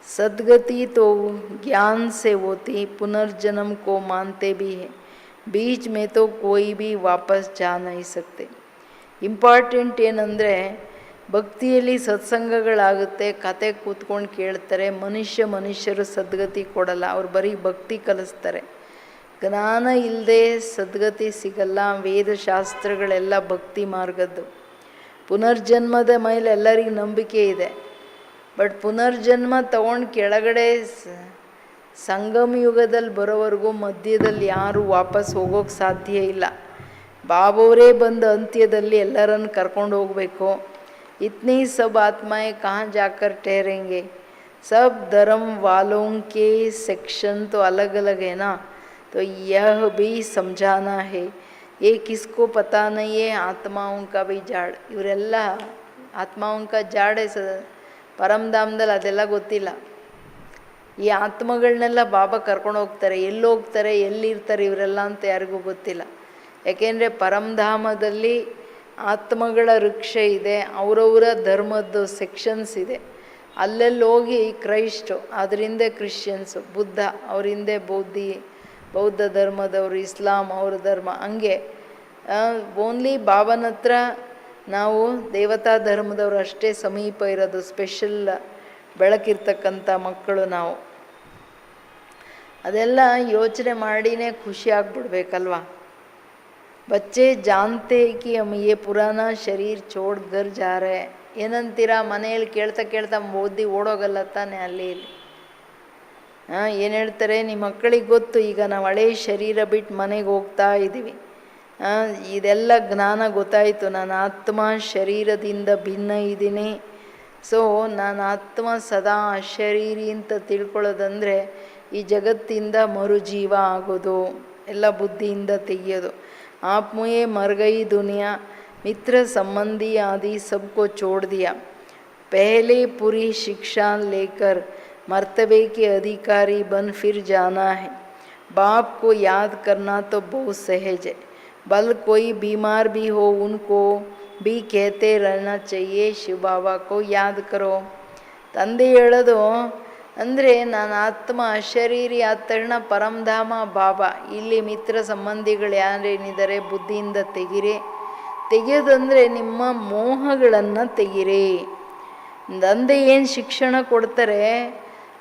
सद्गति तो ज्ञान से होती, पुनर्जन्म को मानते भी हैं. बीच में तो कोई भी वापस जा नहीं सकते. ಇಂಪಾರ್ಟೆಂಟ್ ಏನಂದರೆ, ಭಕ್ತಿಯಲ್ಲಿ ಸತ್ಸಂಗಗಳಾಗುತ್ತೆ, ಕತೆ ಕೂತ್ಕೊಂಡು ಕೇಳ್ತಾರೆ. ಮನುಷ್ಯರು ಸದ್ಗತಿ ಕೊಡಲ್ಲ, ಅವ್ರು ಬರೀ ಭಕ್ತಿ ಕಲಿಸ್ತಾರೆ. ಜ್ಞಾನ ಇಲ್ಲದೆ ಸದ್ಗತಿ ಸಿಗಲ್ಲ. ವೇದಶಾಸ್ತ್ರಗಳೆಲ್ಲ ಭಕ್ತಿ ಮಾರ್ಗದ್ದು. ಪುನರ್ಜನ್ಮದ ಮೇಲೆ ಎಲ್ಲರಿಗೂ ನಂಬಿಕೆ ಇದೆ, ಬಟ್ ಪುನರ್ಜನ್ಮ ತಗೊಂಡು ಕೆಳಗಡೆ ಸಂಗಮ ಯುಗದಲ್ಲಿ ಬರೋವರೆಗೂ ಮಧ್ಯದಲ್ಲಿ ಯಾರು ವಾಪಸ್ ಹೋಗೋಕ್ಕೆ ಸಾಧ್ಯ ಇಲ್ಲ. ಬಾಬವರೇ ಬಂದು ಅಂತ್ಯದಲ್ಲಿ ಎಲ್ಲರನ್ನು ಕರ್ಕೊಂಡು ಹೋಗಬೇಕು. इतनी सब आत्माएं कहाँ जाकर ठहरेंगे. सब धर्म वालों के सेक्शन तो अलग अलग है ना, तो यह भी समझाना है. ये किसको पता नहीं है, आत्माओं का भी जाड़. ಇವರೆಲ್ಲ ಆತ್ಮಾओं का ಜಾಡೆ ಪರಮಧಾಮದಲ್ಲಿ ಅದೆಲ್ಲ ಗೊತ್ತಿಲ್ಲ. ಈ ಆತ್ಮಗಳನ್ನೆಲ್ಲ ಬಾಬಾ ಕರ್ಕೊಂಡು ಹೋಗ್ತಾರೆ. ಎಲ್ಲಿ ಹೋಗ್ತಾರೆ, ಎಲ್ಲಿರ್ತಾರೆ ಇವರೆಲ್ಲ ಅಂತ ಯಾರಿಗೂ ಗೊತ್ತಿಲ್ಲ. ಯಾಕೆಂದರೆ ಪರಮಧಾಮದಲ್ಲಿ ಆತ್ಮಗಳ ವೃಕ್ಷ ಇದೆ, ಅವರವರ ಧರ್ಮದ್ದು ಸೆಕ್ಷನ್ಸ್ ಇದೆ. ಅಲ್ಲೆಲ್ಲಿ ಹೋಗಿ ಕ್ರೈಸ್ಟು, ಅದರಿಂದ ಕ್ರಿಶ್ಚಿಯನ್ಸು, ಬುದ್ಧ ಅವರಿಂದ ಬೌದ್ಧ ಧರ್ಮದವರು, ಇಸ್ಲಾಂ ಅವ್ರ ಧರ್ಮ, ಹಂಗೆ ಓನ್ಲಿ ಬಾಬನ ಹತ್ರ ನಾವು ದೇವತಾ ಧರ್ಮದವರು ಅಷ್ಟೇ ಸಮೀಪ ಇರೋದು. ಸ್ಪೆಷಲ್ ಬೆಳಕಿರ್ತಕ್ಕಂಥ ಮಕ್ಕಳು ನಾವು. ಅದೆಲ್ಲ ಯೋಚನೆ ಮಾಡಿನೇ ಖುಷಿ ಆಗ್ಬಿಡ್ಬೇಕಲ್ವ. बच्चे जानते हैं कि हम ये पुराना शरीर छोड़ घर जा रहे हैं. ಏನಂತೀರಾ, ಮನೆಯಲ್ಲಿ ಕೇಳ್ತಾ ಕೇಳ್ತಾ ಓದಿ ಓಡೋಗಲ್ಲ ತಾನೆ ಅಲ್ಲಿ ಇಲ್ಲಿ. ಏನು ಹೇಳ್ತಾರೆ, ನಿಮ್ಮ ಮಕ್ಕಳಿಗೆ ಗೊತ್ತು, ಈಗ ನಾವು ಹಳೆ ಶರೀರ ಬಿಟ್ಟು ಮನೆಗೆ ಹೋಗ್ತಾ ಇದ್ದೀವಿ. ಇದೆಲ್ಲ ಜ್ಞಾನ ಗೊತ್ತಾಯಿತು. ನಾನು ಆತ್ಮ ಶರೀರದಿಂದ ಭಿನ್ನ ಇದ್ದೀನಿ. ಸೊ ನಾನು ಆತ್ಮ ಸದಾ ಅಶರೀರಿ ಅಂತ ತಿಳ್ಕೊಳ್ಳೋದಂದರೆ ಈ ಜಗತ್ತಿಂದ ಮರುಜೀವ ಆಗೋದು, ಎಲ್ಲ ಬುದ್ಧಿಯಿಂದ ತೆಗೆಯೋದು. आप मुझे मर गई दुनिया, मित्र संबंधी आदि सबको छोड़ दिया. पहले पूरी शिक्षा लेकर मर्तबे के अधिकारी बन फिर जाना है. बाप को याद करना तो बहुत सहज है. बल कोई बीमार भी हो उनको भी कहते रहना चाहिए, शिव बाबा को याद करो. ತಂದೆ ಹೇಳೋದು ಅಂದರೆ, ನಾನು ಆತ್ಮ ಅಶರೀರಿ ಆದ ತಕ್ಷಣ ಪರಮಧಾಮ ಬಾಬಾ, ಇಲ್ಲಿ ಮಿತ್ರ ಸಂಬಂಧಿಗಳು ಯಾರೇನಿದ್ದಾರೆ ಬುದ್ಧಿಯಿಂದ ತೆಗಿರಿ, ತೆಗೆಯೋದಂದರೆ ನಿಮ್ಮ ಮೋಹಗಳನ್ನು ತೆಗಿರಿ. ತಂದೆ ಏನು ಶಿಕ್ಷಣ ಕೊಡ್ತಾರೆ,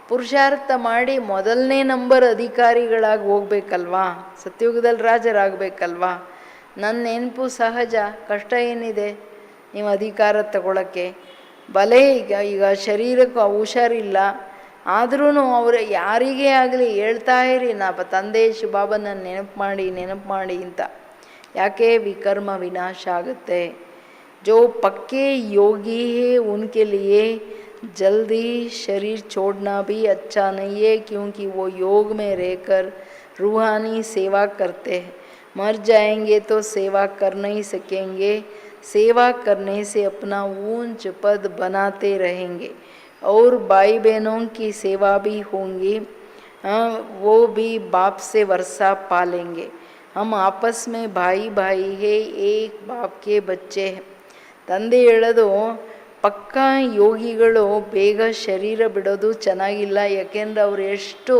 ಪುರುಷಾರ್ಥ ಮಾಡಿ ಮೊದಲನೇ ನಂಬರ್ ಅಧಿಕಾರಿಗಳಾಗಿ ಹೋಗ್ಬೇಕಲ್ವಾ, ಸತ್ಯುಗದಲ್ಲಿ ರಾಜರಾಗಬೇಕಲ್ವಾ. ನನ್ನ ನೆನಪು ಸಹಜ, ಕಷ್ಟ ಏನಿದೆ ನೀವು ಅಧಿಕಾರ ತಗೊಳ್ಳೋಕ್ಕೆ. ಭಲೆ ಈಗ ಶರೀರಕ್ಕೂ ಹುಷಾರಿಲ್ಲ, ಆದ್ರೂ ಅವರು ಯಾರಿಗೇ ಆಗಲಿ ಹೇಳ್ತಾ ಇರಿ, ತಂದೆ ಬಾಬನ ನೆನಪು ಮಾಡಿ ಅಂತ. ಯಾಕೆ? ವಿಕರ್ಮ ವಿನಾಶ ಆಗುತ್ತೆ. जो पक्के योगी है उनके लिए जल्दी शरीर छोड़ना भी अच्छा नहीं है, क्योंकि वो योग में रहकर रूहानी सेवा करते हैं. मर जाएंगे तो सेवा कर नहीं सकेंगे, सेवा करने से अपना ऊंच पद बनाते रहेंगे और भाई बहनों की सेवा भी होंगी, वो भी बाप से वर्षा पालेंगे. हम आपस में भाई भाई है, एक बाप के बच्चे हैं. ತಂದೆ ಹೇಳೋದು, ಪಕ್ಕಾ ಯೋಗಿಗಳು ಬೇಗ ಶರೀರ ಬಿಡೋದು ಚೆನ್ನಾಗಿಲ್ಲ. ಯಾಕೆಂದರೆ ಅವರು ಎಷ್ಟು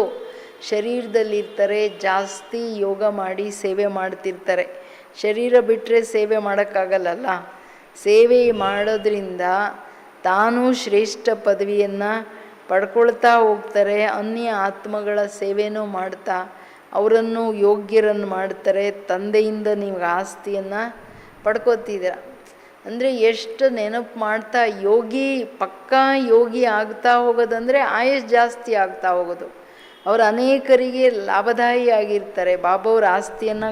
ಶರೀರದಲ್ಲಿರ್ತಾರೆ, ಜಾಸ್ತಿ ಯೋಗ ಮಾಡಿ ಸೇವೆ ಮಾಡ್ತಿರ್ತಾರೆ. ಶರೀರ ಬಿಟ್ಟರೆ ಸೇವೆ ಮಾಡೋಕ್ಕಾಗಲ್ಲಲ್ಲ. ಸೇವೆ ಮಾಡೋದ್ರಿಂದ ತಾನು ಶ್ರೇಷ್ಠ ಪದವಿಯನ್ನು ಪಡ್ಕೊಳ್ತಾ ಹೋಗ್ತಾರೆ. ಅನ್ಯ ಆತ್ಮಗಳ ಸೇವೆನೂ ಮಾಡ್ತಾ ಅವರನ್ನು ಯೋಗ್ಯರನ್ನು ಮಾಡ್ತಾರೆ. ತಂದೆಯಿಂದ ನೀವು ಆಸ್ತಿಯನ್ನು ಪಡ್ಕೋತಿದ್ದೀರ ಅಂದರೆ ಎಷ್ಟು ನೆನಪು ಮಾಡ್ತಾ ಯೋಗಿ, ಪಕ್ಕಾ ಯೋಗಿ ಆಗ್ತಾ ಹೋಗೋದಂದರೆ ಆಯುಷ್ ಜಾಸ್ತಿ ಆಗ್ತಾ ಹೋಗೋದು. ಅವರು ಅನೇಕರಿಗೆ ಲಾಭದಾಯಿ ಆಗಿರ್ತಾರೆ. ಬಾಬಾವ್ರ ಆಸ್ತಿಯನ್ನು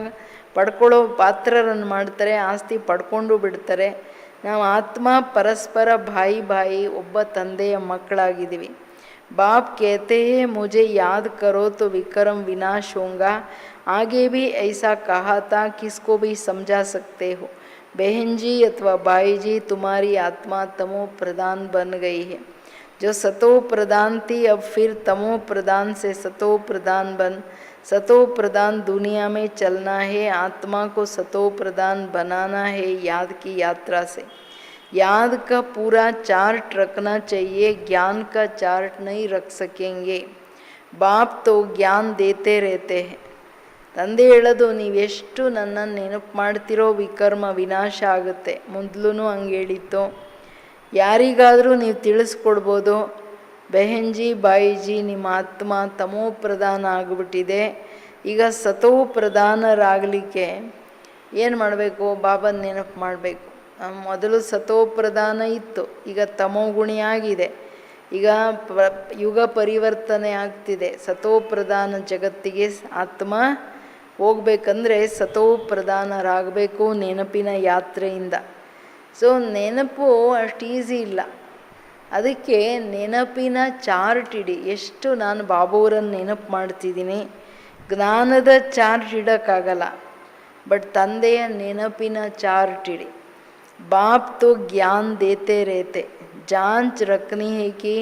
ಪಡ್ಕೊಳ್ಳೋ ಪಾತ್ರರನ್ನು ಮಾಡ್ತಾರೆ, ಆಸ್ತಿ ಪಡ್ಕೊಂಡು ಬಿಡ್ತಾರೆ. ನಾವು ಆತ್ಮ ಪರಸ್ಪರ ಬಾಯಿ ಒಬ್ಬ ತಂದೆಯ ಮಕ್ಕಳಾಗಿದ್ದೀವಿ. बाप कहते हैं मुझे याद करो तो विक्रम विनाश होगा. आगे भी ऐसा कहा था, किसको भी समझा सकते हो. बहन जी अथवा भाई जी, तुम्हारी आत्मा तमो प्रधान बन गई है. जो सतो प्रधान थी अब फिर तमो प्रधान से सतो प्रधान बन. सतो प्रधान दुनिया में चलना है, आत्मा को सतो प्रधान बनाना है याद की यात्रा से. याद का पूरा चार्ट रखना चाहिए, ज्ञान का चार्ट नहीं रख सकेंगे. बाप तो ज्ञान देते रहते हैं. ತಂದೆ ಹೇಳೋದು, ನೀವೆಷ್ಟು ನನ್ನನ್ನು ನೆನಪು ಮಾಡ್ತಿರೋ ವಿಕರ್ಮ ವಿನಾಶ ಆಗುತ್ತೆ. ಮೊದಲು ಹಂಗೆ ಹೇಳಿತ್ತು. ಯಾರಿಗಾದರೂ ನೀವು ತಿಳಿಸ್ಕೊಡ್ಬೋದು, ಬೆಹನ್ಜಿ ಬಾಯಿಜಿ ನಿಮ್ಮ ಆತ್ಮ ತಮೋ ಪ್ರಧಾನ ಆಗಿಬಿಟ್ಟಿದೆ, ಈಗ ಸತೋ ಪ್ರಧಾನರಾಗಲಿಕ್ಕೆ ಏನು ಮಾಡಬೇಕು? ಬಾಬನ ನೆನಪು ಮಾಡಬೇಕು. ಮೊದಲು ಸತೋ ಪ್ರಧಾನ ಇತ್ತು, ಈಗ ತಮೋಗುಣಿ ಆಗಿದೆ. ಈಗ ಯುಗ ಪರಿವರ್ತನೆ ಆಗ್ತಿದೆ. ಸತೋ ಪ್ರಧಾನ ಜಗತ್ತಿಗೆ ಆತ್ಮ ಹೋಗ್ಬೇಕಂದ್ರೆ ಸತೋ ಪ್ರಧಾನರಾಗಬೇಕು ನೆನಪಿನ ಯಾತ್ರೆಯಿಂದ. ಸೊ ನೆನಪು ಅಷ್ಟು ಈಸಿ ಇಲ್ಲ. ಅದಕ್ಕೆ ನೆನಪಿನ ಚಾರ್ಟ್ ಇಡಿ. ಎಷ್ಟು ನಾನು ಬಾಬುವರನ್ನು ನೆನಪು ಮಾಡ್ತಿದ್ದೀನಿ, ಜ್ಞಾನದ ಚಾರ್ಟ್ ಇಡೋಕ್ಕಾಗಲ್ಲ, ಬಟ್ ತಂದೆಯ ನೆನಪಿನ ಚಾರ್ಟ್ ಇಡಿ. बाप तो ज्ञान देते रहते, जांच रखनी है कि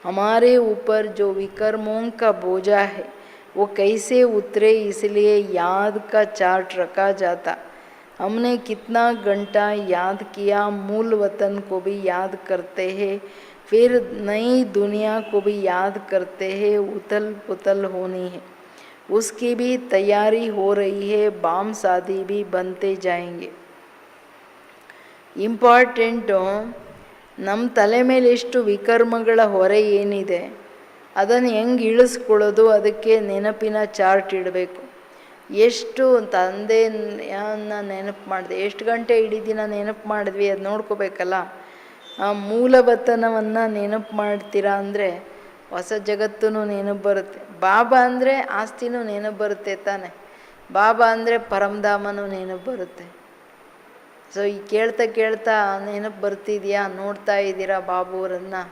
हमारे ऊपर जो विकर्मों का बोझा है वो कैसे उतरे, इसलिए याद का चार्ट रखा जाता. हमने कितना घंटा याद किया, मूल वतन को भी याद करते हैं, फिर नई दुनिया को भी याद करते हैं. उथल पुथल होनी है, उसकी भी तैयारी हो रही है. बाम शादी भी बनते जाएंगे. ಇಂಪಾರ್ಟೆಂಟು, ನಮ್ಮ ತಲೆ ಮೇಲೆ ಎಷ್ಟು ವಿಕರ್ಮಗಳ ಹೊರೆ ಏನಿದೆ ಅದನ್ನು ಹೆಂಗೆ ಇಳಿಸ್ಕೊಳ್ಳೋದು, ಅದಕ್ಕೆ ನೆನಪಿನ ಚಾರ್ಟ್ ಇಡಬೇಕು. ಎಷ್ಟು ತಂದೆಯನ್ನು ನೆನಪು ಮಾಡಿದೆ, ಎಷ್ಟು ಗಂಟೆ ಇಡೀ ದಿನ ನೆನಪು ಮಾಡಿದ್ವಿ ಅದು ನೋಡ್ಕೋಬೇಕಲ್ಲ. ಆ ಮೂಲವತನವನ್ನು ನೆನಪು ಮಾಡ್ತೀರಾ ಅಂದರೆ ಹೊಸ ಜಗತ್ತೂ ನೆನಪು ಬರುತ್ತೆ. ಬಾಬಾ ಅಂದರೆ ಆಸ್ತಿನೂ ನೆನಪು ಬರುತ್ತೆ ತಾನೆ. ಬಾಬಾ ಅಂದರೆ ಪರಮಧಾಮನೂ ನೆನಪು ಬರುತ್ತೆ. ಸೊ ಈ ಕೇಳ್ತಾ ನೆನಪು ಬರ್ತಿದೆಯಾ? ನೋಡ್ತಾ ಇದ್ದೀರಾ ಬಾಬುವರನ್ನು?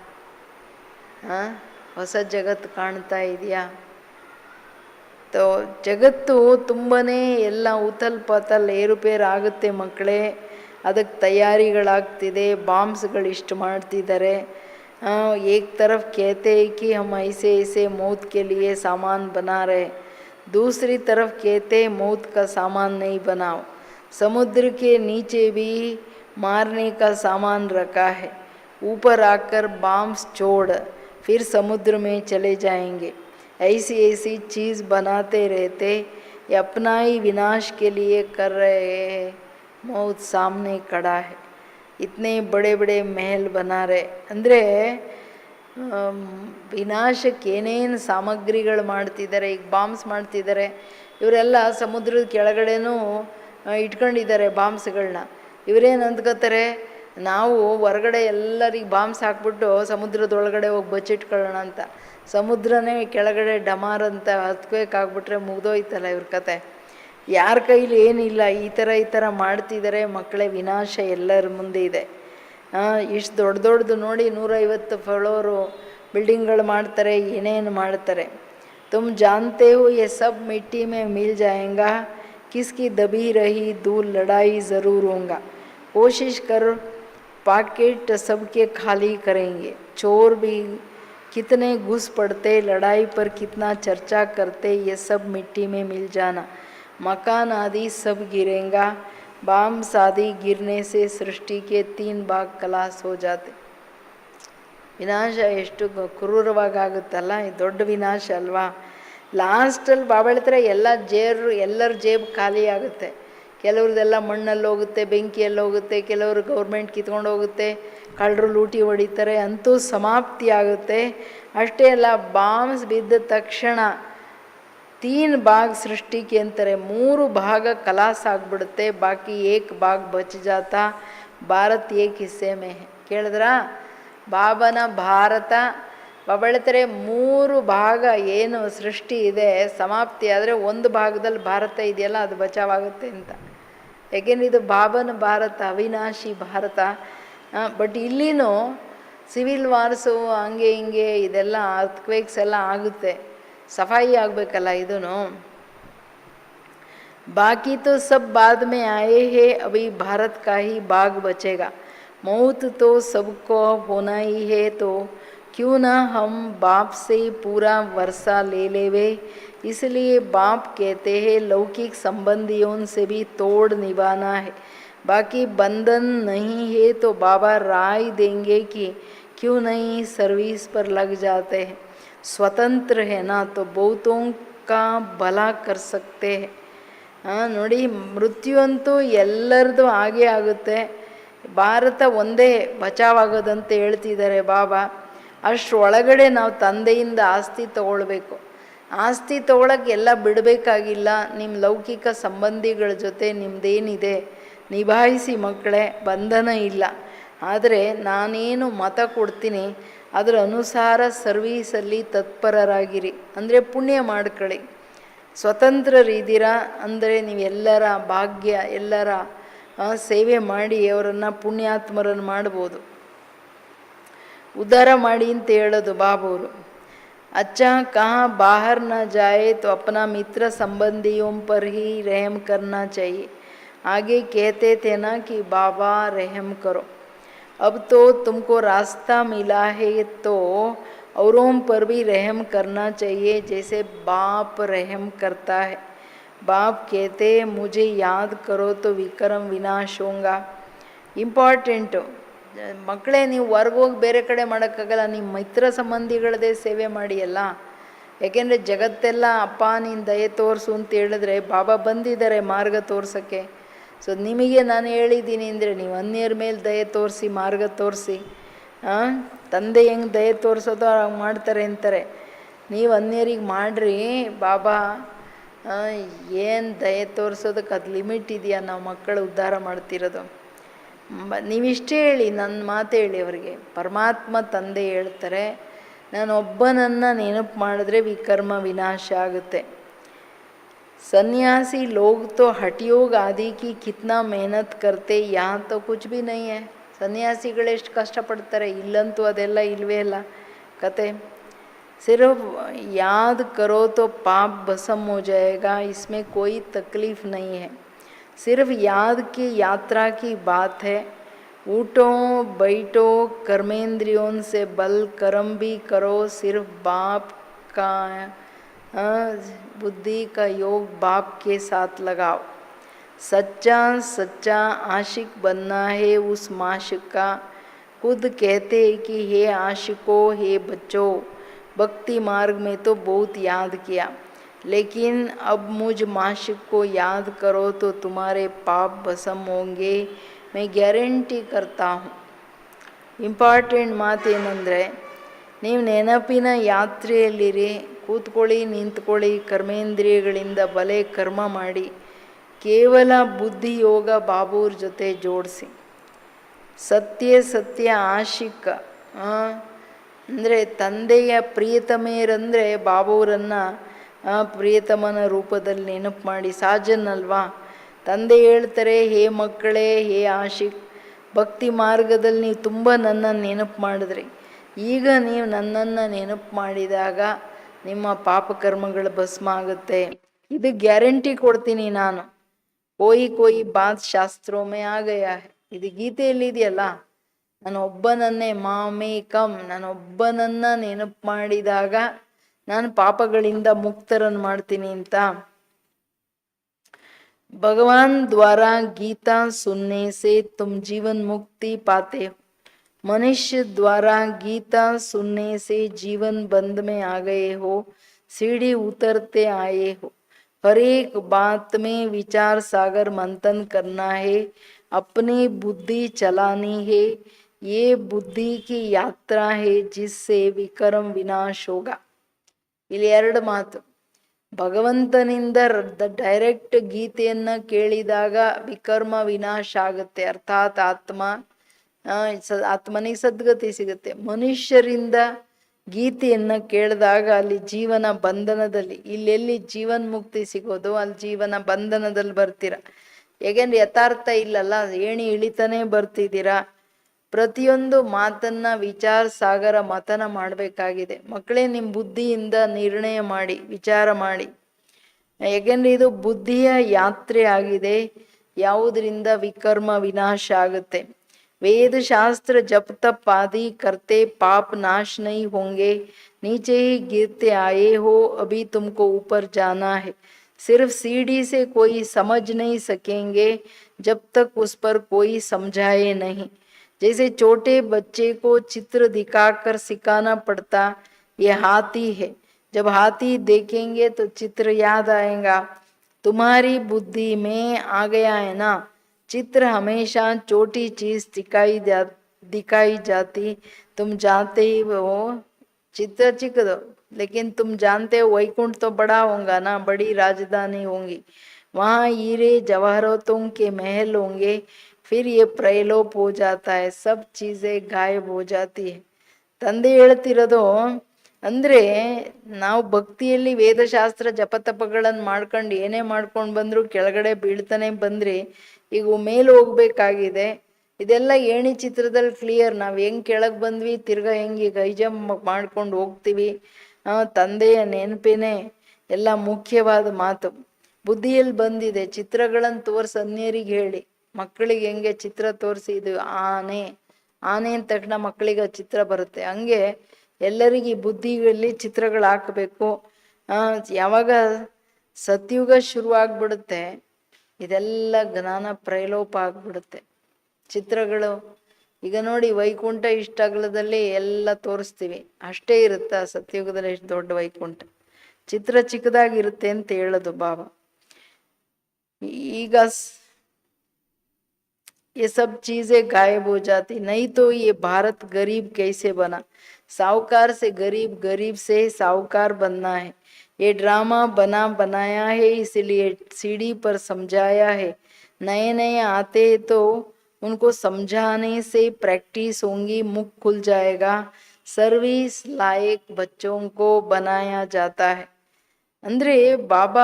ಹೊಸ ಜಗತ್ತು ಕಾಣ್ತಾ ಇದೆಯಾ? ತೋ ಜಗತ್ತು ತುಂಬಾ ಎಲ್ಲ ಉಥಲ್ ಪಥಲ್ ಏರುಪೇರು ಆಗುತ್ತೆ ಮಕ್ಕಳೇ. ಅದಕ್ಕೆ ತಯಾರಿಗಳಾಗ್ತಿದೆ. ಬಾಂಬ್ಸ್ಗಳು ಇಷ್ಟು ಮಾಡ್ತಿದ್ದಾರೆ. एक तरफ कहते हैं कि हम ऐसे ऐसे मौत के लिए सामान बना रहे, दूसरी तरफ कहते हैं मौत का सामान नहीं बनाओ. समुद्र के नीचे भी मारने का सामान रखा है. ऊपर आकर बॉम्ब्स छोड़ फिर समुद्र में चले जाएंगे. ऐसी ऐसी चीज़ बनाते रहते, ये अपना ही विनाश के लिए कर रहे हैं. मौत सामने खड़ा है, इतने बड़े बड़े महल बना रहे ಅಂದರೆ ವಿನಾಶಕ್ಕೆ ಏನೇನು ಸಾಮಗ್ರಿಗಳು ಮಾಡ್ತಿದ್ದಾರೆ. ಈಗ ಬಾಂಬ್ಸ್ ಮಾಡ್ತಿದ್ದಾರೆ, ಇವರೆಲ್ಲ ಸಮುದ್ರದ ಕೆಳಗಡೆನೂ ಇಟ್ಕೊಂಡಿದ್ದಾರೆ ಬಾಂಬ್ಸ್ಗಳನ್ನ. ಇವರೇನು ಅಂದ್ಕೋತಾರೆ, ನಾವು ಹೊರಗಡೆ ಎಲ್ಲರಿಗೆ ಬಾಂಬ್ಸ್ ಹಾಕ್ಬಿಟ್ಟು ಸಮುದ್ರದೊಳಗಡೆ ಹೋಗಿ ಬಚ್ಚಿಟ್ಕೊಳ್ಳೋಣ ಅಂತ. ಸಮುದ್ರನೇ ಕೆಳಗಡೆ ಡಮಾರ್ ಅಂತ ಹತ್ಕೋಕ್ಕಾಗ್ಬಿಟ್ರೆ ಮುಗ್ದೋಯ್ತಲ್ಲ ಇವ್ರ ಕತೆ. ಯಾರ ಕೈಲಿ ಏನಿಲ್ಲ, ಈ ಥರ ಮಾಡ್ತಿದ್ದಾರೆ ಮಕ್ಕಳೇ. ವಿನಾಶ ಎಲ್ಲರ ಮುಂದೆ ಇದೆ. ಇಷ್ಟು ದೊಡ್ಡದು ನೋಡಿ 150 ಫ್ಲೋರು ಬಿಲ್ಡಿಂಗ್ಗಳು ಮಾಡ್ತಾರೆ, ಏನೇನು ಮಾಡ್ತಾರೆ. ತುಮ್ ಜಾನ್ತೆ ಹೋ ಯೆ ಸಬ್ ಮಿಟ್ಟಿ ಮೇ ಮಿಲ್ ಜಾಯೇಂಗಾ, ಕಿಸ್ಕಿ ದಬಿ ರಹಿ ದೂರ್ ಲಡಾಯಿ ज़रूर होगा, कोशिश कर पॉकेट सबके खाली करेंगे, चोर भी कितने घुस पड़ते, लड़ाई पर कितना चर्चा करते, ये सब मिट्टी में मिल जाना, मकान आदि सब गिरेगा, बाम्स आदि गिरने से सृष्टि के 3 भाग खलास हो जाते. ವಿನಾಶ ಎಷ್ಟು ಕ್ರೂರವಾಗುತ್ತಲ್ಲ, ಇದು ದೊಡ್ಡ ವಿನಾಶ ಅಲ್ವಾ. ಲಾಸ್ಟಲ್ಲಿ ಬಾಬಾ ಹೇಳ್ತಾರೆ ಎಲ್ಲರ ಜೇಬು ಖಾಲಿ ಆಗುತ್ತೆ. ಕೆಲವ್ರದ್ದೆಲ್ಲ ಮಣ್ಣಲ್ಲಿ ಹೋಗುತ್ತೆ, ಬೆಂಕಿಯಲ್ಲಿ ಹೋಗುತ್ತೆ, ಕೆಲವರು ಗೌರ್ಮೆಂಟ್ ಕಿತ್ಕೊಂಡು ಹೋಗುತ್ತೆ, ಕಳ್ಳರು ಲೂಟಿ ಹೊಡಿತಾರೆ, ಅಂತೂ ಸಮಾಪ್ತಿ ಆಗುತ್ತೆ. ಅಷ್ಟೇ ಅಲ್ಲ, ಬಾಂಬ್ಸ್ ಬಿದ್ದ ತಕ್ಷಣ 3 ಭಾಗ ಸೃಷ್ಟಿಗೆ ಅಂತಾರೆ, 3 ಭಾಗ ಕಲಾಸ ಆಗಿಬಿಡುತ್ತೆ. ಬಾಕಿ 1 ಭಾಗ ಬಚ ಜಾತಾ, ಭಾರತ್ ಏಕ್ ಹಿಸ್ಸೆ ಮೇ. ಕೇಳಿದ್ರಾ ಬಾಬನ ಭಾರತ? ಬಾಬಾ ಹೇಳ್ತಾರೆ 3 ಭಾಗ ಏನು ಸೃಷ್ಟಿ ಇದೆ ಸಮಾಪ್ತಿ ಆದರೆ 1 ಭಾಗದಲ್ಲಿ ಭಾರತ ಇದೆಯಲ್ಲ ಅದು ಬಚಾವಾಗುತ್ತೆ ಅಂತ. ಯಾಕೆಂದರೆ ಇದು ಬಾಬನ ಭಾರತ, ಅವಿನಾಶಿ ಭಾರತ. ಬಟ್ ಇಲ್ಲಿನೂ ಸಿವಿಲ್ ವಾರ್ಸು ಹಂಗೆ ಹಿಂಗೆ ಇದೆಲ್ಲ ಅರ್ಥಕ್ವೇಕ್ಸ್ ಎಲ್ಲ ಆಗುತ್ತೆ, ಸಫಾಯಿ ಆಗಬೇಕಲ್ಲ ಇದೂ. बाकी तो सब बाद में आए हैं, अभी भारत का ही भाग बचेगा, मौत तो सबको होना ही है, तो क्यों ना हम बाप से पूरा वर्षा ले लेवे. इसलिए बाप कहते हैं लौकिक संबंधियों से भी तोड़ निभाना है, बाकी बंधन नहीं है तो बाबा राय देंगे कि क्यों नहीं सर्विस पर लग जाते हैं, स्वतंत्र है ना तो बहुतों का भला कर सकते हैं. ನೋಡಿ, ಮೃತ್ಯು ಅಂತೂ ಎಲ್ಲರದು ಹಾಗೇ ಆಗುತ್ತೆ, ಭಾರತ ಒಂದೇ ಬಚಾವಾಗೋದಂತ ಹೇಳ್ತಿದ್ದಾರೆ ಬಾಬಾ. ಅಷ್ಟರೊಳಗಡೆ ನಾವು ತಂದೆಯಿಂದ ಆಸ್ತಿ ತಗೊಳ್ಬೇಕು. ಆಸ್ತಿ ತೊಗೊಳಕ್ಕೆ ಎಲ್ಲ ಬಿಡಬೇಕಾಗಿಲ್ಲ. ನಿಮ್ಮ ಲೌಕಿಕ ಸಂಬಂಧಿಗಳ ಜೊತೆ ನಿಮ್ಮದೇನಿದೆ ನಿಭಾಯಿಸಿ ಮಕ್ಕಳೇ, ಬಂಧನ ಇಲ್ಲ. ಆದರೆ ನಾನೇನು ಮತ ಕೊಡ್ತೀನಿ ಅದರ ಅನುಸಾರ ಸರ್ವೀಸಲ್ಲಿ ತತ್ಪರರಾಗಿರಿ, ಅಂದರೆ ಪುಣ್ಯ ಮಾಡ್ಕೊಳ್ಳಿ. ಸ್ವತಂತ್ರರಿದ್ದೀರಾ ಅಂದರೆ ನೀವೆಲ್ಲರ ಭಾಗ್ಯ, ಎಲ್ಲರ ಸೇವೆ ಮಾಡಿ ಅವರನ್ನು ಪುಣ್ಯಾತ್ಮರನ್ನು ಮಾಡ್ಬೋದು, ಉದ್ಧಾರ ಮಾಡಿ ಅಂತ ಹೇಳೋದು ಬಾಬವರು. अच्छा कहाँ बाहर न जाए तो अपना मित्र संबंधियों पर ही रहम करना चाहिए. आगे कहते थे ना कि बाबा रहम करो. अब तो तुमको रास्ता मिला है तो औरों पर भी रहम करना चाहिए, जैसे बाप रहम करता है. बाप कहते मुझे याद करो तो विक्रम विनाश होगा. ಇಂಪಾರ್ಟೆಂಟು ಮಕ್ಕಳೇ, ನೀವು ಹೊರ್ಗೋಗಿ ಬೇರೆ ಕಡೆ ಮಾಡೋಕ್ಕಾಗಲ್ಲ, ನಿಮ್ಮ ಮಿತ್ರ ಸಂಬಂಧಿಗಳದೇ ಸೇವೆ ಮಾಡಿಯಲ್ಲ. ಯಾಕೆಂದರೆ ಜಗತ್ತೆಲ್ಲ ಅಪ್ಪ ನೀನು ದಯೆ ತೋರಿಸು ಅಂತ ಹೇಳಿದ್ರೆ ಬಾಬಾ ಬಂದಿದ್ದಾರೆ ಮಾರ್ಗ ತೋರ್ಸೋಕ್ಕೆ. ಸೊ ನಿಮಗೆ ನಾನು ಹೇಳಿದ್ದೀನಿ ಅಂದರೆ ನೀವು ಅನ್ಯರ ಮೇಲೆ ದಯೆ ತೋರಿಸಿ, ಮಾರ್ಗ ತೋರಿಸಿ. ತಂದೆ ಹೆಂಗೆ ದಯೆ ತೋರಿಸೋದು ಹಾಗೆ ಮಾಡ್ತಾರೆ ಅಂತಾರೆ. ನೀವು ಅನ್ಯರಿಗೆ ಮಾಡಿರಿ, ಬಾಬಾ ಏನು ದಯೆ ತೋರಿಸೋದಕ್ಕೆ ಅದು ಲಿಮಿಟ್ ಇದೆಯಾ? ನಾವು ಮಕ್ಕಳು ಉದ್ಧಾರ ಮಾಡ್ತಿರೋದು. ನೀವಿಷ್ಟೇ ಹೇಳಿ, ನನ್ನ ಮಾತು ಹೇಳಿ ಅವರಿಗೆ. ಪರಮಾತ್ಮ ತಂದೆ ಹೇಳ್ತಾರೆ, ನಾನೊಬ್ಬನನ್ನು ನೆನಪು ಮಾಡಿದ್ರೆ ವಿಕರ್ಮ ವಿನಾಶ ಆಗುತ್ತೆ. सन्यासी लोग तो हठयोग आदि की कितना मेहनत करते, यहाँ तो कुछ भी नहीं है. ಸನ್ಯಾಸಿಗಳು ಎಷ್ಟು ಕಷ್ಟಪಡ್ತಾರೆ, ಇಲ್ಲಂತೂ ಅದೆಲ್ಲ ಇಲ್ವೇ ಇಲ್ಲ ಕತೆ. सिर्फ याद करो तो पाप भस्म हो जाएगा, इसमें कोई तकलीफ़ नहीं है. सिर्फ याद की यात्रा की बात है. उठो बैठो कर्मेंद्रियों से बल कर्म भी करो, सिर्फ बाप का बुद्धि का योग बाप के साथ लगाओ. सच्चा आशिक बनना है उस माशिक का. खुद कहते हैं कि हे आशिकों, हे बच्चों, भक्ति मार्ग में तो बहुत याद किया, लेकिन अब मुझ माशिक को याद करो तो तुम्हारे पाप भस्म होंगे, मैं ಗ್ಯಾರಂಟಿ करता हूँ. ಇಂಪಾರ್ಟೆಂಟ್ ಮಾತೇನೆಂದರೆ, ನೀವು ನೆನಪಿನ ಯಾತ್ರೆಯಲ್ಲಿರಿ. ಕೂತ್ಕೊಳ್ಳಿ, ನಿಂತ್ಕೊಳ್ಳಿ, ಕರ್ಮೇಂದ್ರಿಯಗಳಿಂದ ಬಲೆ ಕರ್ಮ ಮಾಡಿ, ಕೇವಲ ಬುದ್ಧಿಯೋಗ ಬಾಬೂರ್ ಜೊತೆ ಜೋಡಿಸಿ. ಸತ್ಯ ಆಶಿಕ ಅಂದರೆ ತಂದೆಯ ಪ್ರಿಯತಮೆಯರಂದರೆ ಬಾಬೂರನ್ನು ಪ್ರಿಯತಮನ ರೂಪದಲ್ಲಿ ನೆನಪು ಮಾಡಿ. ಸಾಜನ್ ಅಲ್ವಾ, ತಂದೆ ಹೇಳ್ತಾರೆ, ಹೇ ಮಕ್ಕಳೇ, ಹೇ ಆಶಿಕ್, ಭಕ್ತಿ ಮಾರ್ಗದಲ್ಲಿ ನೀವು ತುಂಬ ನನ್ನನ್ನು ನೆನಪು ಮಾಡಿದ್ರಿ. ಈಗ ನೀವು ನನ್ನನ್ನು ನೆನಪು ಮಾಡಿದಾಗ ನಿಮ್ಮ ಪಾಪಕರ್ಮಗಳು ಭಸ್ಮ ಆಗುತ್ತೆ. ಇದು ಗ್ಯಾರಂಟಿ ಕೊಡ್ತೀನಿ ನಾನು. ಕೋಯಿ ಬಾತ್ ಶಾಸ್ತ್ರೋಮೆ ಆಗಯ. ಇದು ಗೀತೆಯಲ್ಲಿ ಇದೆಯಲ್ಲ, ನಾನೊಬ್ಬನನ್ನೇ ಮಾಮೇಕಂ, ನಾನೊಬ್ಬನನ್ನು ನೆನಪು ಮಾಡಿದಾಗ ನಾನು ಪಾಪಗಳಿಂದ ಮುಕ್ತರನ್ನು ಮಾಡ್ತೀನಿ ಅಂತ. भगवान द्वारा गीता सुनने से तुम जीवन मुक्ति पाते हो. मनुष्य द्वारा गीता सुनने से जीवन बंद में आ गए हो, सीढ़ी उतरते आए हो. हर एक बात में विचार सागर मंथन करना है, अपनी बुद्धि चलानी है. ये बुद्धि की यात्रा है जिससे विक्रम विनाश होगा. ಇಲ್ಲಿ ಎರಡು ಮಾತು. ಭಗವಂತನಿಂದ ಡೈರೆಕ್ಟ್ ಗೀತೆಯನ್ನು ಕೇಳಿದಾಗ ವಿಕರ್ಮ ವಿನಾಶ ಆಗುತ್ತೆ, ಅರ್ಥಾತ್ ಆತ್ಮನಿಗೆ ಸದ್ಗತಿ ಸಿಗುತ್ತೆ. ಮನುಷ್ಯರಿಂದ ಗೀತೆಯನ್ನು ಕೇಳಿದಾಗ ಅಲ್ಲಿ ಜೀವನ ಬಂಧನದಲ್ಲಿ, ಇಲ್ಲೆಲ್ಲಿ ಜೀವನ್ ಮುಕ್ತಿ ಸಿಗೋದು, ಅಲ್ಲಿ ಜೀವನ ಬಂಧನದಲ್ಲಿ ಬರ್ತೀರ. ಯಾಕೆಂದ್ರೆ ಯಥಾರ್ಥ ಇಲ್ಲಲ್ಲ, ಏಣಿ ಇಳಿತಾನೆ ಬರ್ತಿದ್ದೀರಾ. ಪ್ರತಿಯೊಂದು ಮಾತನ್ನ ವಿಚಾರ ಸಾಗರ ಮಥನ ಮಾಡಬೇಕಾಗಿದೆ. ಮಕ್ಕಳೇ, ನಿಮ್ಮ ಬುದ್ಧಿಯಿಂದ ನಿರ್ಣಯ ಮಾಡಿ, ವಿಚಾರ ಮಾಡಿ. ಯಾಕೆಂದ್ರೆ ಇದು ಬುದ್ಧಿಯ ಯಾತ್ರೆ ಆಗಿದೆ, ಯಾವುದರಿಂದ ವಿಕರ್ಮ ವಿನಾಶ ಆಗುತ್ತೆ. ವೇದ ಶಾಸ್ತ್ರ ಜಪ್ ತಪ್ ಆದಿ करते पाप नाश नहीं होंगे, नीचे ही गिरते आए हो, अभी तुमको ऊपर जाना है. सिर्फ सीढ़ी से कोई समझ नहीं सकेंगे जब तक उस पर कोई समझाए नहीं. जैसे छोटे बच्चे को चित्र दिखाकर सिखाना पड़ता, ये हाथी है. जब हाथी देखेंगे तो चित्र याद आएगा. तुम्हारी बुद्धि में आ गया है ना, चित्र हमेशा छोटी चीज दिखाई जाती. तुम जानते ही हो चित्र चिकदो, लेकिन तुम जानते हो वैकुंठ तो बड़ा होगा ना, बड़ी राजधानी होंगी, वहाँ हीरे जवाहरातों के महल होंगे. फिर ये प्रलोप हो जाता है, सब चीजें गायब हो जाती है. ತಂದೆ ಹೇಳ್ತಿರೋದು ಅಂದರೆ, ನಾವು ಭಕ್ತಿಯಲ್ಲಿ ವೇದಶಾಸ್ತ್ರ ಜಪತಪಗಳನ್ನು ಮಾಡ್ಕೊಂಡು ಏನೇ ಮಾಡ್ಕೊಂಡು ಬಂದರೂ ಕೆಳಗಡೆ ಬೀಳ್ತಾನೆ ಬಂದ್ರಿ. ಈಗ ಮೇಲೆ ಹೋಗ್ಬೇಕಾಗಿದೆ. ಇದೆಲ್ಲ ಏಣಿ ಚಿತ್ರದಲ್ಲಿ ಕ್ಲಿಯರ್. ನಾವು ಹೆಂಗೆ ಕೆಳಗೆ ಬಂದ್ವಿ, ತಿರ್ಗಾ ಹೆಂಗೆ ಈಗ ಹೈಜಂಪ್ ಮಾಡ್ಕೊಂಡು ಹೋಗ್ತೀವಿ. ತಂದೆಯ ನೆನಪಿನೇ ಎಲ್ಲ ಮುಖ್ಯವಾದ ಮಾತು. ಬುದ್ಧಿಯಲ್ಲಿ ಬಂದಿದೆ. ಚಿತ್ರಗಳನ್ನು ತೋರಿಸಿ ಅನ್ಯರಿಗೆ ಹೇಳಿ. ಮಕ್ಕಳಿಗೆ ಹೆಂಗೆ ಚಿತ್ರ ತೋರಿಸಿ, ಇದು ಆನೆ ಅಂದ ತಕ್ಷಣ ಮಕ್ಕಳಿಗೆ ಚಿತ್ರ ಬರುತ್ತೆ. ಹಂಗೆ ಎಲ್ಲರಿಗೆ ಬುದ್ಧಿಗಳಲ್ಲಿ ಚಿತ್ರಗಳು ಹಾಕಬೇಕು. ಯಾವಾಗ ಸತ್ಯುಗ ಶುರುವಾಗ್ಬಿಡುತ್ತೆ, ಇದೆಲ್ಲ ಜ್ಞಾನ ಪ್ರೈಲೋಪ ಆಗ್ಬಿಡುತ್ತೆ. ಚಿತ್ರಗಳು ಈಗ ನೋಡಿ, ವೈಕುಂಠ ಇಷ್ಟಾಗಲದಲ್ಲಿ ಎಲ್ಲ ತೋರಿಸ್ತೀವಿ, ಅಷ್ಟೇ ಇರುತ್ತೆ. ಆ ಸತ್ಯುಗದಲ್ಲಿ ಎಷ್ಟು ದೊಡ್ಡ ವೈಕುಂಠ, ಚಿತ್ರ ಚಿಕ್ಕದಾಗಿರುತ್ತೆ ಅಂತ ಹೇಳೋದು ಬಾಬಾ. ಈಗ ये सब चीजें गायब हो जाती, नहीं तो ये भारत गरीब कैसे बना. साहूकार से गरीब, गरीब से साहूकार बनना है. ये ड्रामा बनाया है, इसलिए सीढ़ी पर समझाया है. नए नए आते हैं तो उनको समझाने से प्रैक्टिस होंगी, मुख खुल जाएगा. सर्विस लायक बच्चों को बनाया जाता है. ಅಂದರೆ ಬಾಬಾ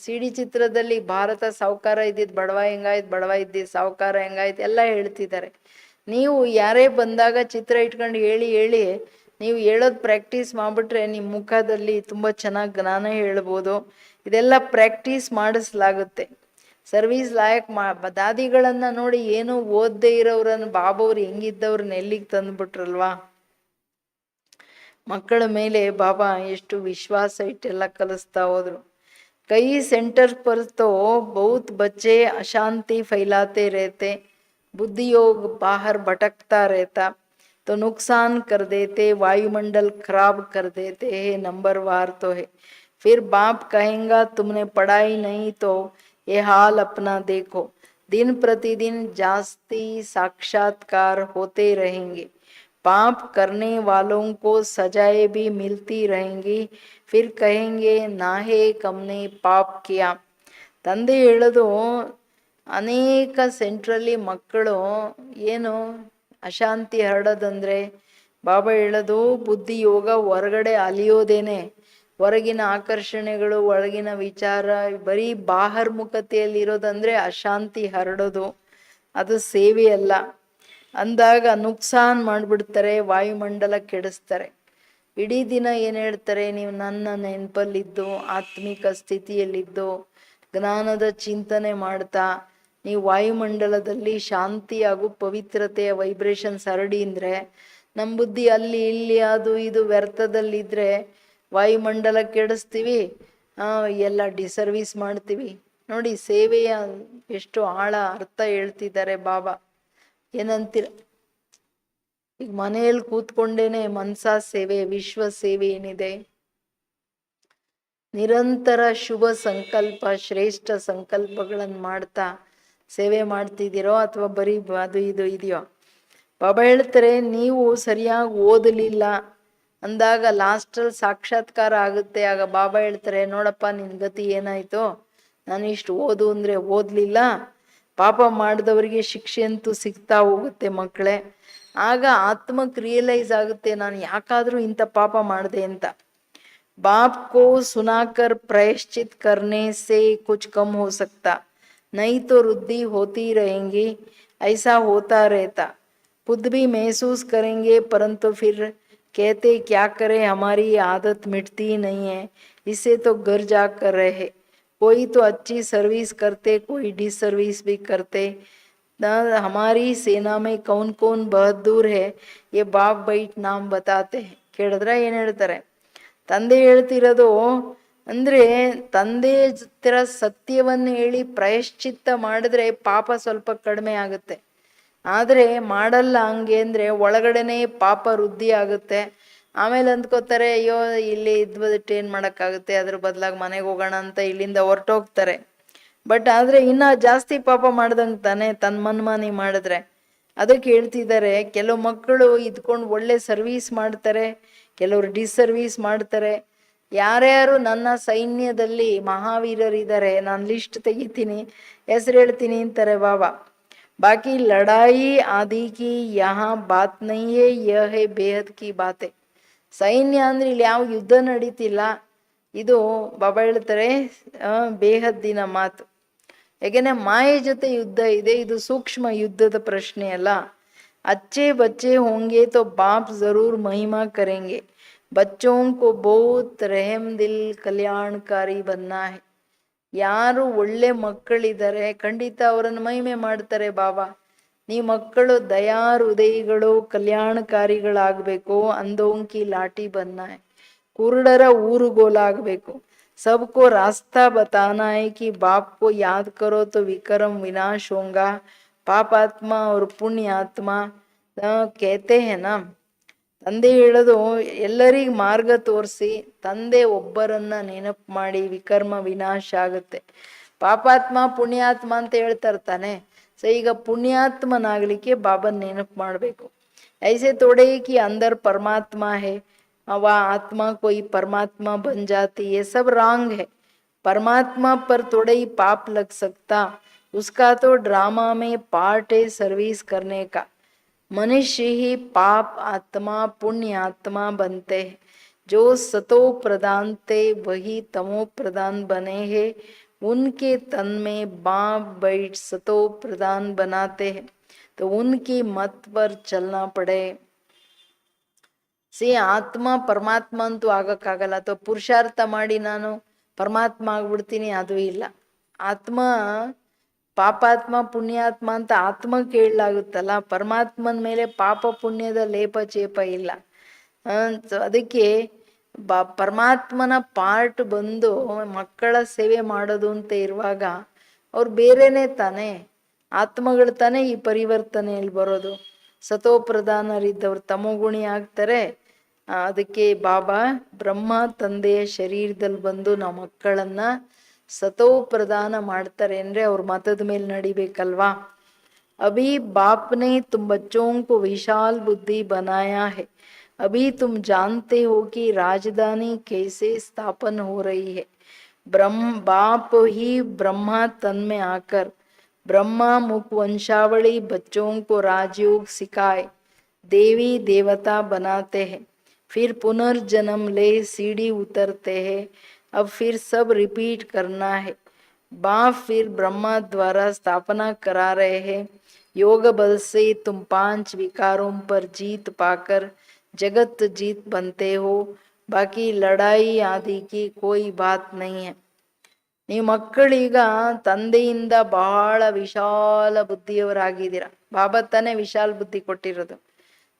ಸಿಡಿ ಚಿತ್ರದಲ್ಲಿ ಭಾರತ ಸಾಹುಕಾರ ಇದ್ದಿದ್ದು, ಬಡವ ಹೆಂಗಾಯ್ತು, ಬಡವ ಇದ್ದಿದ್ದು ಸಾಹುಕಾರ ಹೆಂಗಾಯ್ತು ಎಲ್ಲ ಹೇಳ್ತಿದ್ದಾರೆ. ನೀವು ಯಾರೇ ಬಂದಾಗ ಚಿತ್ರ ಇಟ್ಕೊಂಡು ಹೇಳಿ ನೀವು ಹೇಳೋದು ಪ್ರಾಕ್ಟೀಸ್ ಮಾಡಿಬಿಟ್ರೆ ನಿಮ್ಮ ಮುಖದಲ್ಲಿ ತುಂಬ ಚೆನ್ನಾಗಿ ಜ್ಞಾನ ಹೇಳ್ಬೋದು. ಇದೆಲ್ಲ ಪ್ರಾಕ್ಟೀಸ್ ಮಾಡಿಸಲಾಗುತ್ತೆ. ಸರ್ವೀಸ್ ಲಾಯಕ್ ದಾದಿಗಳನ್ನು ನೋಡಿ, ಏನೂ ಓದದೇ ಇರೋರನ್ನು ಬಾಬವ್ರು ಹೆಂಗಿದ್ದವ್ರನ್ನ ಎಲ್ಲಿಗೆ ತಂದುಬಿಟ್ರಲ್ವಾ. ಮಕ್ಕಳ ಮೇಲೆ ಬಾಬಾ ಎಷ್ಟು ವಿಶ್ವಾಸ ಇಟ್ಟೆಲ್ಲ ಕಲಿಸ್ತಾ ಹೋದ್ರು. कई सेंटर पर तो बहुत बच्चे अशांति फैलाते रहते, बुद्धि योग बाहर भटकता रहता तो नुकसान कर देते, वायुमंडल खराब कर देते हैं, नंबर वार तो है. फिर बाप कहेगा तुमने पढ़ाई नहीं तो ये हाल अपना देखो। दिन प्रतिदिन जास्ती साक्षात्कार होते रहेंगे, पाप करने वालों को सजाएं भी मिलती रहेंगी। फिर कहेंगे नाहेक हमने ಪಾಪ್ किया। ತಂದೆ ಹೇಳೋದು, ಅನೇಕ ಸೆಂಟ್ರಲ್ಲಿ ಮಕ್ಕಳು ಏನು ಅಶಾಂತಿ ಹರಡೋದಂದ್ರೆ ಬಾಬಾ ಹೇಳೋದು ಬುದ್ಧಿ ಯೋಗ ಹೊರಗಡೆ ಅಲಿಯೋದೇನೆ, ಹೊರಗಿನ ಆಕರ್ಷಣೆಗಳು, ಒಳಗಿನ ವಿಚಾರ, ಬರೀ ಬಾಹರ್ಮುಖತೆಯಲ್ಲಿರೋದಂದ್ರೆ ಅಶಾಂತಿ ಹರಡೋದು, ಅದು ಸೇವೆ ಅಲ್ಲ. ಅಂದಾಗ ನುಕ್ಸಾನ್ ಮಾಡಿಬಿಡ್ತಾರೆ, ವಾಯುಮಂಡಲ ಕೆಡಿಸ್ತಾರೆ. ಇಡೀ ದಿನ ಏನು ಹೇಳ್ತಾರೆ, ನೀವು ನನ್ನ ನೆನಪಲ್ಲಿದ್ದು ಆತ್ಮಿಕ ಸ್ಥಿತಿಯಲ್ಲಿದ್ದು ಜ್ಞಾನದ ಚಿಂತನೆ ಮಾಡ್ತಾ ನೀವು ವಾಯುಮಂಡಲದಲ್ಲಿ ಶಾಂತಿ ಹಾಗೂ ಪವಿತ್ರತೆಯ ವೈಬ್ರೇಷನ್ಸ್ ಹರಡಿ ಅಂದರೆ, ನಮ್ಮ ಬುದ್ಧಿ ಅಲ್ಲಿ ಇಲ್ಲಿ ಅದು ಇದು ವ್ಯರ್ಥದಲ್ಲಿದ್ದರೆ ವಾಯುಮಂಡಲ ಕೆಡಿಸ್ತೀವಿ, ಎಲ್ಲ ಡಿಸರ್ವಿಸ್ ಮಾಡ್ತೀವಿ. ನೋಡಿ ಸೇವೆಯ ಎಷ್ಟು ಆಳ ಅರ್ಥ ಹೇಳ್ತಿದ್ದಾರೆ ಬಾಬಾ. ಏನಂತೀರ? ಈಗ ಮನೆಯಲ್ಲಿ ಕೂತ್ಕೊಂಡೇನೆ ಮನ್ಸಾ ಸೇವೆ, ವಿಶ್ವ ಸೇವೆ ಏನಿದೆ, ನಿರಂತರ ಶುಭ ಸಂಕಲ್ಪ, ಶ್ರೇಷ್ಠ ಸಂಕಲ್ಪಗಳನ್ನು ಮಾಡ್ತಾ ಸೇವೆ ಮಾಡ್ತಿದ್ದೀರೋ ಅಥವಾ ಬರೀ ಅದು ಇದು ಇದೆಯೋ? ಬಾಬಾ ಹೇಳ್ತಾರೆ, ನೀವು ಸರಿಯಾಗಿ ಓದಲಿಲ್ಲ ಅಂದಾಗ ಲಾಸ್ಟಲ್ಲಿ ಸಾಕ್ಷಾತ್ಕಾರ ಆಗುತ್ತೆ. ಆಗ ಬಾಬಾ ಹೇಳ್ತಾರೆ, ನೋಡಪ್ಪ ನಿನ್ನ ಗತಿ ಏನಾಯ್ತು, ನಾನು ಇಷ್ಟು ಓದು ಅಂದರೆ ಓದಲಿಲ್ಲ, ಪಾಪ ಮಾಡಿದವರಿಗೆ ಶಿಕ್ಷೆ ಅಂತೂ ಸಿಗ್ತಾ ಹೋಗುತ್ತೆ ಮಕ್ಕಳೇ. ಆಗ ಆತ್ಮಕ್ಕೆ ರಿಯಲೈಸ್ ಆಗುತ್ತೆ, ನಾನು ಯಾಕಾದರೂ ಇಂಥ ಪಾಪ ಮಾಡಿದೆ ಅಂತ. बाप को सुनाकर प्रायश्चित करने से कुछ कम हो सकता, नहीं तो रुद्धि होती रहेंगी, ऐसा होता रहता. खुद भी महसूस करेंगे, परंतु फिर कहते क्या करें, हमारी आदत मिटती नहीं है, इससे तो घर जाकर रहे. कोई तो अच्छी सर्विस करते, कोई डिसर्विस भी करते. हमारी सेना में कौन कौन बहादुर है, ये बाप बैठ नाम बताते हैं. ಕೇಳಿದ್ರೆ ಏನು ಹೇಳ್ತಾರೆ? ತಂದೆ ಹೇಳ್ತಿರೋದು ಅಂದರೆ, ತಂದೆ ಹತ್ರ ಸತ್ಯವನ್ನು ಹೇಳಿ ಪ್ರಾಯಶ್ಚಿತ್ತ ಮಾಡಿದ್ರೆ ಪಾಪ ಸ್ವಲ್ಪ ಕಡಿಮೆ ಆಗುತ್ತೆ. ಆದರೆ ಮಾಡಲ್ಲ ಹಂಗೆ ಅಂದರೆ ಒಳಗಡೆನೇ ಪಾಪ ವೃದ್ಧಿ ಆಗುತ್ತೆ. ಆಮೇಲೆ ಅಂದ್ಕೋತಾರೆ, ಅಯ್ಯೋ ಇಲ್ಲಿ ಇದ್ಬಿಟ್ಟು ಏನು ಮಾಡೋಕ್ಕಾಗುತ್ತೆ, ಅದ್ರ ಬದಲಾಗಿ ಮನೆಗೆ ಹೋಗೋಣ ಅಂತ ಇಲ್ಲಿಂದ ಹೊರಟೋಗ್ತಾರೆ. ಬಟ್ ಆದರೆ ಇನ್ನೂ ಜಾಸ್ತಿ ಪಾಪ ಮಾಡ್ದಂಗೆ ತಾನೆ ತನ್ನ ಮನ್ಮಾನಿ ಮಾಡಿದ್ರೆ. ಅದಕ್ಕೆ ಹೇಳ್ತಿದ್ದಾರೆ, ಕೆಲವು ಮಕ್ಕಳು ಇದ್ಕೊಂಡು ಒಳ್ಳೆ ಸರ್ವೀಸ್ ಮಾಡ್ತಾರೆ, ಕೆಲವರು ಡಿಸರ್ವೀಸ್ ಮಾಡ್ತಾರೆ. ಯಾರ್ಯಾರು ನನ್ನ ಸೈನ್ಯದಲ್ಲಿ ಮಹಾವೀರರಿದ್ದಾರೆ, ನಾನು ಲಿಸ್ಟ್ ತೆಗಿತೀನಿ, ಹೆಸರು ಹೇಳ್ತೀನಿ ಅಂತಾರೆ ಬಾಬಾ. ಬಾಕಿ ಲಡಾಯಿ ಆದಿ ಕಿ ಯಹಾ ಬಾತ್ ನಹೀ ಹೈ, ಯಹ ಹೈ ಬೇಹದ್ ಕಿ ಬಾತೆ. ಸೈನ್ಯ ಅಂದ್ರೆ ಇಲ್ಲಿ ಯಾವ ಯುದ್ಧ ನಡೀತಿಲ್ಲ, ಇದು ಬಾಬಾ ಹೇಳ್ತಾರೆ ಬೇಹದ್ದಿನ ಮಾತು. ಯಾಕೆಂದ್ರೆ ಮಾಯೆ ಜೊತೆ ಯುದ್ಧ ಇದೆ, ಇದು ಸೂಕ್ಷ್ಮ ಯುದ್ಧದ ಪ್ರಶ್ನೆ ಅಲ್ಲ. अच्छे बच्चे होंगे तो बाप जरूर महिमा करेंगे, बच्चों को बहुत रहम दिल कल्याणकारी बनना है. ಯಾರು ಒಳ್ಳೆ ಮಕ್ಕಳಿದ್ದಾರೆ ಖಂಡಿತ ಅವರನ್ನು ಮಹಿಮೆ ಮಾಡ್ತಾರೆ ಬಾಬಾ. ನೀವು ಮಕ್ಕಳು ದಯಾ ಹೃದಯಗಳು, ಕಲ್ಯಾಣಕಾರಿಗಳಾಗಬೇಕು, ಅಂದೋಂಕಿ ಲಾಟಿ ಬನ್ನ है, ಕುರುಡರ ಊರುಗೋಲಾಗಬೇಕು. सबको रास्ता बताना है कि बाप को याद करो तो विक्रम विनाश होगा. ಪಾಪಾತ್ಮ और ಪುಣ್ಯ ಆತ್ಮ कहते हैं ना, ತಂದೆ ಹೇಳೋದು ಎಲ್ಲರಿಗೂ ಮಾರ್ಗ ತೋರಿಸಿ ತಂದೆ ಒಬ್ಬರನ್ನ ನೆನಪು ಮಾಡಿ ವಿಕರ್ಮ ವಿನಾಶ ಆಗುತ್ತೆ. ಪಾಪಾತ್ಮ ಪುಣ್ಯಾತ್ಮ ಅಂತ ಹೇಳ್ತಾರೆ ತಾನೆ. ಸೊ ಈಗ ಪುಣ್ಯಾತ್ಮನಾಗಲಿಕ್ಕೆ ಬಾಬನ್ ನೆನಪು ಮಾಡಬೇಕು. ಐಸೆ ತೋಡೆ ಕಿ ಅಂದರ್ ಪರಮಾತ್ಮ ಹೇ, वह आत्मा कोई परमात्मा बन जाती है, सब रॉन्ग है. परमात्मा पर थोड़ा ही पाप लग सकता, उसका तो ड्रामा में पार्ट है सर्विस करने का. मनुष्य ही पाप आत्मा पुण्य आत्मा बनते हैं. जो सतो प्रधान थे वही तमो प्रधान बने हैं, उनके तन में बाप बैठ सतो प्रधान बनाते हैं, तो उनकी मत पर चलना पड़े. ಆತ್ಮ ಪರಮಾತ್ಮ ಅಂತೂ ಆಗಕ್ಕಾಗಲ್ಲ, ಅಥವಾ ಪುರುಷಾರ್ಥ ಮಾಡಿ ನಾನು ಪರಮಾತ್ಮ ಆಗ್ಬಿಡ್ತೀನಿ, ಅದು ಇಲ್ಲ. ಆತ್ಮ ಪಾಪಾತ್ಮ ಪುಣ್ಯಾತ್ಮ ಅಂತ ಆತ್ಮ ಕೇಳಲಾಗುತ್ತಲ್ಲ, ಪರಮಾತ್ಮನ ಮೇಲೆ ಪಾಪ ಪುಣ್ಯದ ಲೇಪ ಚೇಪ ಇಲ್ಲ. ಅದಕ್ಕೆ ಪರಮಾತ್ಮನ ಪಾರ್ಟ್ ಬಂದು ಮಕ್ಕಳ ಸೇವೆ ಮಾಡೋದು ಅಂತ ಇರುವಾಗ ಅವ್ರು ಬೇರೆನೇ ತಾನೇ, ಆತ್ಮಗಳು ತಾನೇ ಈ ಪರಿವರ್ತನೆಯಲ್ಲಿ ಬರೋದು. ಸತೋ ಪ್ರಧಾನರಿದ್ದವ್ರು ತಮೋಗುಣಿ ಆಗ್ತಾರೆ, ಅದಕ್ಕೆ ಬಾಬಾ ಬ್ರಹ್ಮ ತಂದೆಯ ಶರೀರದಲ್ಲಿ ಬಂದು ನಾವು ಮಕ್ಕಳನ್ನ ಸತೋ ಪ್ರದಾನ ಮಾಡ್ತಾರೆ ಅಂದರೆ ಅವ್ರ ಮತದ ಮೇಲೆ ನಡಿಬೇಕಲ್ವಾ. अभी बाप ने तुम बच्चों को विशाल बुद्धि बनाया है. अभी तुम जानते हो कि राजधानी कैसे स्थापन हो रही है. बाप ही ब्रह्मा तन में आकर ब्रह्मा मुख वंशावली बच्चों को राजयोग सिखाए देवी देवता बनाते हैं. फिर पुनर्जन्म ले सीढ़ी उतरते हैं. अब फिर सब रिपीट करना है. बाप फिर ब्रह्मा द्वारा स्थापना करा रहे हैं. योग बल से तुम 5 विकारों पर जीत पाकर जगत जीत बनते हो. बाकी लड़ाई आदि की कोई बात नहीं है. ನೀವು ಮಕ್ಕಳೀಗ ತಂದೆಯಿಂದ ಬಹಳ ವಿಶಾಲ ಬುದ್ಧಿಯವರಾಗಿದ್ದೀರ. ಬಾಬಾ ತಾನೇ ವಿಶಾಲ ಬುದ್ಧಿ ಕೊಟ್ಟಿರೋದು.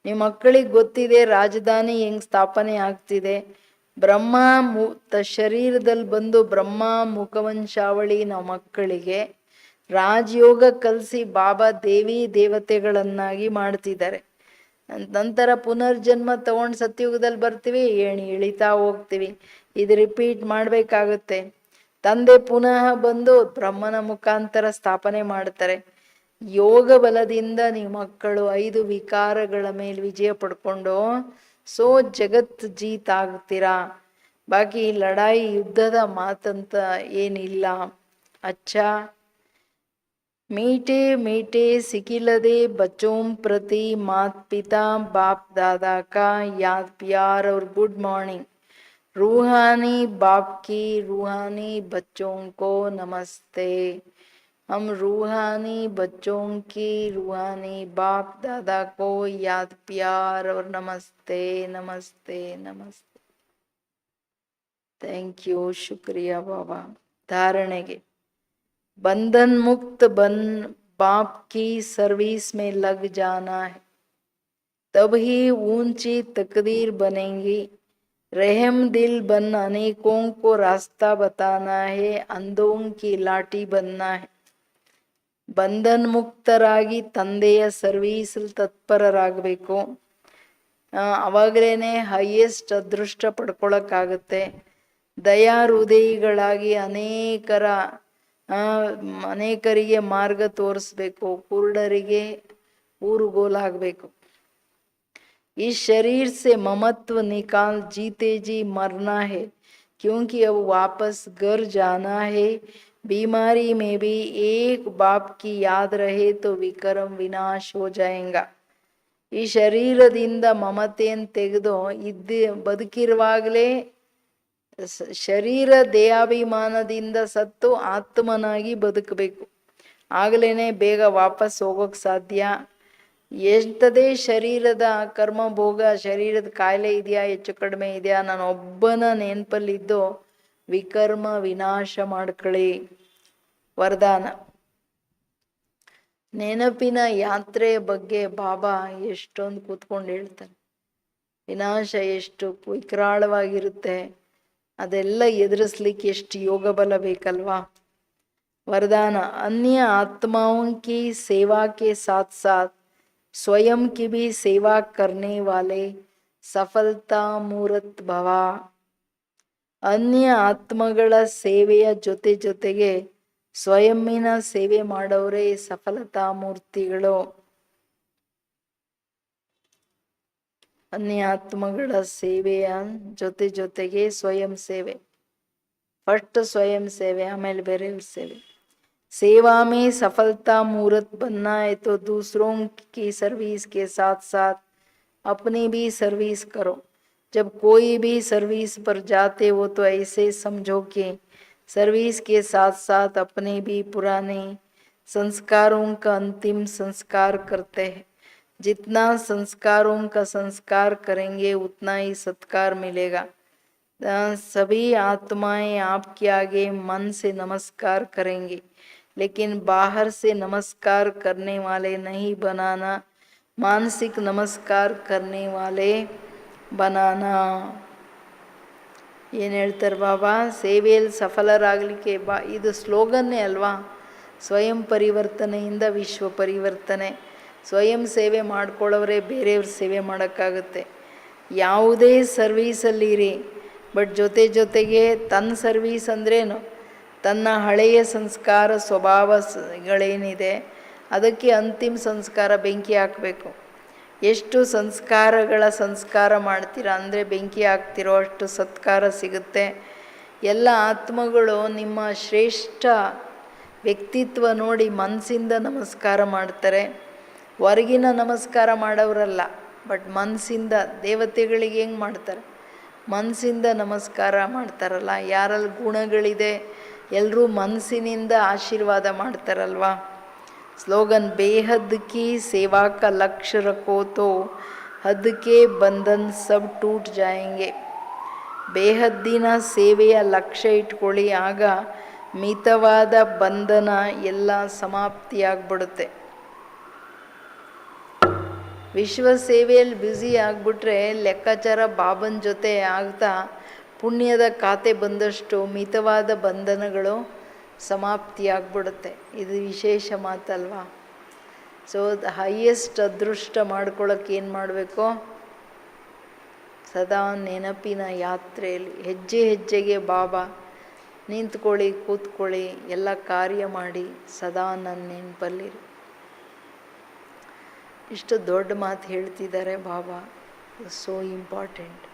ನಿಮ್ಮ ಮಕ್ಕಳಿಗೆ ಗೊತ್ತಿದೆ ರಾಜಧಾನಿ ಹೆಂಗ್ ಸ್ಥಾಪನೆ ಆಗ್ತಿದೆ. ಬ್ರಹ್ಮ ಶರೀರದಲ್ಲಿ ಬಂದು ಬ್ರಹ್ಮ ಮುಖವಂಶಾವಳಿ ನಾವು ಮಕ್ಕಳಿಗೆ ರಾಜಯೋಗ ಕಲಿಸಿ ಬಾಬಾ ದೇವಿ ದೇವತೆಗಳನ್ನಾಗಿ ಮಾಡ್ತಿದ್ದಾರೆ. ನಂತರ ಪುನರ್ಜನ್ಮ ತಗೊಂಡು ಸತ್ಯುಗದಲ್ಲಿ ಬರ್ತೀವಿ, ಏಣಿ ಇಳಿತಾ ಹೋಗ್ತೀವಿ. ಇದು ರಿಪೀಟ್ ಮಾಡಬೇಕಾಗುತ್ತೆ. ತಂದೆ ಪುನಃ ಬಂದು ಬ್ರಹ್ಮನ ಮುಖಾಂತರ ಸ್ಥಾಪನೆ ಮಾಡ್ತಾರೆ. ಯೋಗ ಬಲದಿಂದ ನೀವು ಮಕ್ಕಳು 5 ವಿಕಾರಗಳ ಮೇಲೆ ವಿಜಯ ಪಡ್ಕೊಂಡು ಜಗತ್ ಜೀತ್ ಆಗ್ತೀರಾ. ಬಾಕಿ ಲಡಾಯಿ ಯುದ್ಧದ ಮಾತಂತ ಏನಿಲ್ಲ. ಅಚ್ಚಾ मीठे मीठे सिकिलदे बच्चों प्रति मात पिता बाप दादा का याद प्यार और गुड मॉर्निंग. रूहानी बाप की रूहानी बच्चों को नमस्ते. हम रूहानी बच्चों की रूहानी बाप दादा को याद प्यार और नमस्ते नमस्ते नमस्ते. थैंक यू, शुक्रिया बाबा. धारणेगे बंधन मुक्त बाप की सर्विस में लग जाना है, तब ही ऊंची तकदीर बनेगी. रहम दिल बन अनेकों को रास्ता बताना है, अंधों की लाठी बनना है. ಬಂಧನ್ ಮುಕ್ತರಾಗಿ ತಂದೆಯ ಸರ್ವೀಸ್ ತತ್ಪರರಾಗಬೇಕು. ಅವಾಗಲೇ ಹೈಯೆಸ್ಟ್ ಅದೃಷ್ಟ ಪಡ್ಕೊಳಕ್ಕಾಗತ್ತೆ. ದಯಾ ಹೃದಯಿಗಳಾಗಿ ಅನೇಕರಿಗೆ ಮಾರ್ಗ ತೋರಿಸ್ಬೇಕು, ಕುರುಡರಿಗೆ ಊರುಗೋಲಾಗಬೇಕು. इस शरीर से ममत्व निकाल जीते जी मरना है, क्योंकि अब वापस घर जाना है. बीमारी में भी एक बाप की याद रहे तो विक्रम विनाश हो जाएगा. ಈ ಶರೀರದಿಂದ ಮಮತೆಯನ್ನು ತೆಗೆದು ಬದುಕಿರುವಾಗಲೇ ಶರೀರ ದೇಹಾಭಿಮಾನದಿಂದ ಸತ್ತು ಆತ್ಮನಾಗಿ ಬದುಕಬೇಕು. ಆಗಲೇ ಬೇಗ ವಾಪಸ್ ಹೋಗೋಕೆ ಸಾಧ್ಯ. ಎಂಥದೇ ಶರೀರದ ಕರ್ಮ ಭೋಗ, ಶರೀರದ ಕಾಯಿಲೆ ಇದೆಯಾ, ಹೆಚ್ಚು ಕಡಿಮೆ ಇದೆಯಾ, ನಾನು ಒಬ್ಬನ ನೆನಪಲ್ಲಿದ್ದು ವಿಕರ್ಮ ವಿನಾಶ ಮಾಡ್ಕೊಳ್ಳಿ. ವರದಾನ. ನೆನಪಿನ ಯಾತ್ರೆಯ ಬಗ್ಗೆ ಬಾಬಾ ಎಷ್ಟೊಂದು ಕೂತ್ಕೊಂಡು ಹೇಳ್ತಾರೆ. ವಿನಾಶ ಎಷ್ಟು ವಿಕರಾಳವಾಗಿರುತ್ತೆ, ಅದೆಲ್ಲ ಎದುರಿಸ್ಲಿಕ್ಕೆ ಎಷ್ಟು ಯೋಗ ಬಲ ಬೇಕಲ್ವಾ. वरदान. अन्य आत्माओं की सेवा के साथ साथ स्वयं की भी सेवा करने वाले सफलता मूर्त भव. अन्य ಆತ್ಮಗಳ ಸೇವೆಯ ಜೊತೆಗೆ ಸ್ವಯಂನ ಸೇವೆ ಮಾಡೋರೇ ಸಫಲತಾ ಮೂರ್ತಿಗಳು. ಅನ್ಯ ಆತ್ಮಗಳ ಸೇವೆಯ ಜೊತೆಗೆ ಸ್ವಯಂ ಸೇವೆ. फर्स्ट स्वयं सेवे, आमेले बेरेवर सेवे. सेवा में सफलता मूर्त बनना है तो दूसरों की सर्विस के साथ साथ अपनी भी सर्विस करो. जब कोई भी सर्विस पर जाते हो तो ऐसे समझो कि सर्विस के साथ साथ अपने भी पुराने संस्कारों का अंतिम संस्कार करते हैं. जितना संस्कारों का संस्कार करेंगे उतना ही सत्कार मिलेगा. सभी आत्माएं आपके आगे मन से नमस्कार करेंगी, लेकिन बाहर से नमस्कार करने वाले नहीं बनाना, मानसिक नमस्कार करने वाले बनाना. ಏನು ಹೇಳ್ತಾರೆ ಬಾಬಾ, ಸೇವೆಯಲ್ಲಿ ಸಫಲರಾಗಲಿಕ್ಕೆ ಇದು ಸ್ಲೋಗನ್ನೇ ಅಲ್ವಾ. ಸ್ವಯಂ ಪರಿವರ್ತನೆಯಿಂದ ವಿಶ್ವ ಪರಿವರ್ತನೆ. ಸ್ವಯಂ ಸೇವೆ ಮಾಡ್ಕೊಳ್ಳೋರೆ ಬೇರೆಯವ್ರ ಸೇವೆ ಮಾಡೋಕ್ಕಾಗುತ್ತೆ. ಯಾವುದೇ ಸರ್ವೀಸಲ್ಲಿರಿ, ಬಟ್ ಜೊತೆಗೆ ತನ್ನ ಸರ್ವೀಸ್ ಅಂದ್ರೇನು, ತನ್ನ ಹಳೆಯ ಸಂಸ್ಕಾರ ಸ್ವಭಾವಗಳೇನಿದೆ ಅದಕ್ಕೆ ಅಂತಿಮ ಸಂಸ್ಕಾರ ಬೆಂಕಿ ಹಾಕಬೇಕು. ಎಷ್ಟು ಸಂಸ್ಕಾರ ಮಾಡ್ತೀರಾ ಅಂದರೆ ಬೆಂಕಿ ಹಾಕ್ತಿರೋ ಅಷ್ಟು ಸತ್ಕಾರ ಸಿಗುತ್ತೆ. ಎಲ್ಲ ಆತ್ಮಗಳು ನಿಮ್ಮ ಶ್ರೇಷ್ಠ ವ್ಯಕ್ತಿತ್ವ ನೋಡಿ ಮನಸ್ಸಿಂದ ನಮಸ್ಕಾರ ಮಾಡ್ತಾರೆ. ಹೊರಗಿನ ನಮಸ್ಕಾರ ಮಾಡೋರಲ್ಲ, ಬಟ್ ಮನಸ್ಸಿಂದ. ದೇವತೆಗಳಿಗೆ ಹೆಂಗೆ ಮಾಡ್ತಾರೆ? ಮನಸ್ಸಿಂದ ನಮಸ್ಕಾರ ಮಾಡ್ತಾರಲ್ಲ. ಯಾರಲ್ಲಿ ಗುಣಗಳಿದೆ ಎಲ್ಲರೂ ಮನಸ್ಸಿನಿಂದ ಆಶೀರ್ವಾದ ಮಾಡ್ತಾರಲ್ವ. ಸ್ಲೋಗನ್ ಬೇಹದ್ ಕಿ ಸೇವಾ ಕಾ ಲಕ್ಷ್ಯ ರಖೋ ತೋ ಹದ್ ಕೆ ಬಂಧನ್ ಸಬ್ ಟೂಟ್ ಜಾಯೆಂಗೆ. ಬೇಹದ್ದಿನ ಸೇವೆಯ ಲಕ್ಷ್ಯ ಇಟ್ಕೊಳ್ಳಿ, ಆಗ ಮಿತವಾದ ಬಂಧನ ಎಲ್ಲ ಸಮಾಪ್ತಿಯಾಗ್ಬಿಡುತ್ತೆ. ವಿಶ್ವ ಸೇವೆಯಲ್ಲಿ ಬ್ಯುಸಿ ಆಗಿಬಿಟ್ರೆ ಲೆಕ್ಕಾಚಾರ ಬಾಬನ ಜೊತೆ ಆಗ್ತಾ ಪುಣ್ಯದ ಖಾತೆ ಬಂದಷ್ಟು ಮಿತವಾದ ಬಂಧನಗಳು ಸಮಾಪ್ತಿಯಾಗ್ಬಿಡುತ್ತೆ. ಇದು ವಿಶೇಷ ಮಾತಲ್ವಾ. ಸೊ ಹೈಯೆಸ್ಟ್ ಅದೃಷ್ಟ ಮಾಡ್ಕೊಳ್ಳೋಕೆ ಏನು ಮಾಡಬೇಕು? ಸದಾ ನೆನಪಿನ ಯಾತ್ರೆಯಲ್ಲಿ ಹೆಜ್ಜೆ ಹೆಜ್ಜೆಗೆ ಬಾಬಾ ನಿಂತ್ಕೊಳ್ಳಿ, ಕೂತ್ಕೊಳ್ಳಿ, ಎಲ್ಲ ಕಾರ್ಯ ಮಾಡಿ ಸದಾ ನನ್ನ ನೆನಪಲ್ಲಿರಿ. ಇಷ್ಟು ದೊಡ್ಡ ಮಾತು ಹೇಳ್ತಿದ್ದಾರೆ ಬಾಬಾ. So important.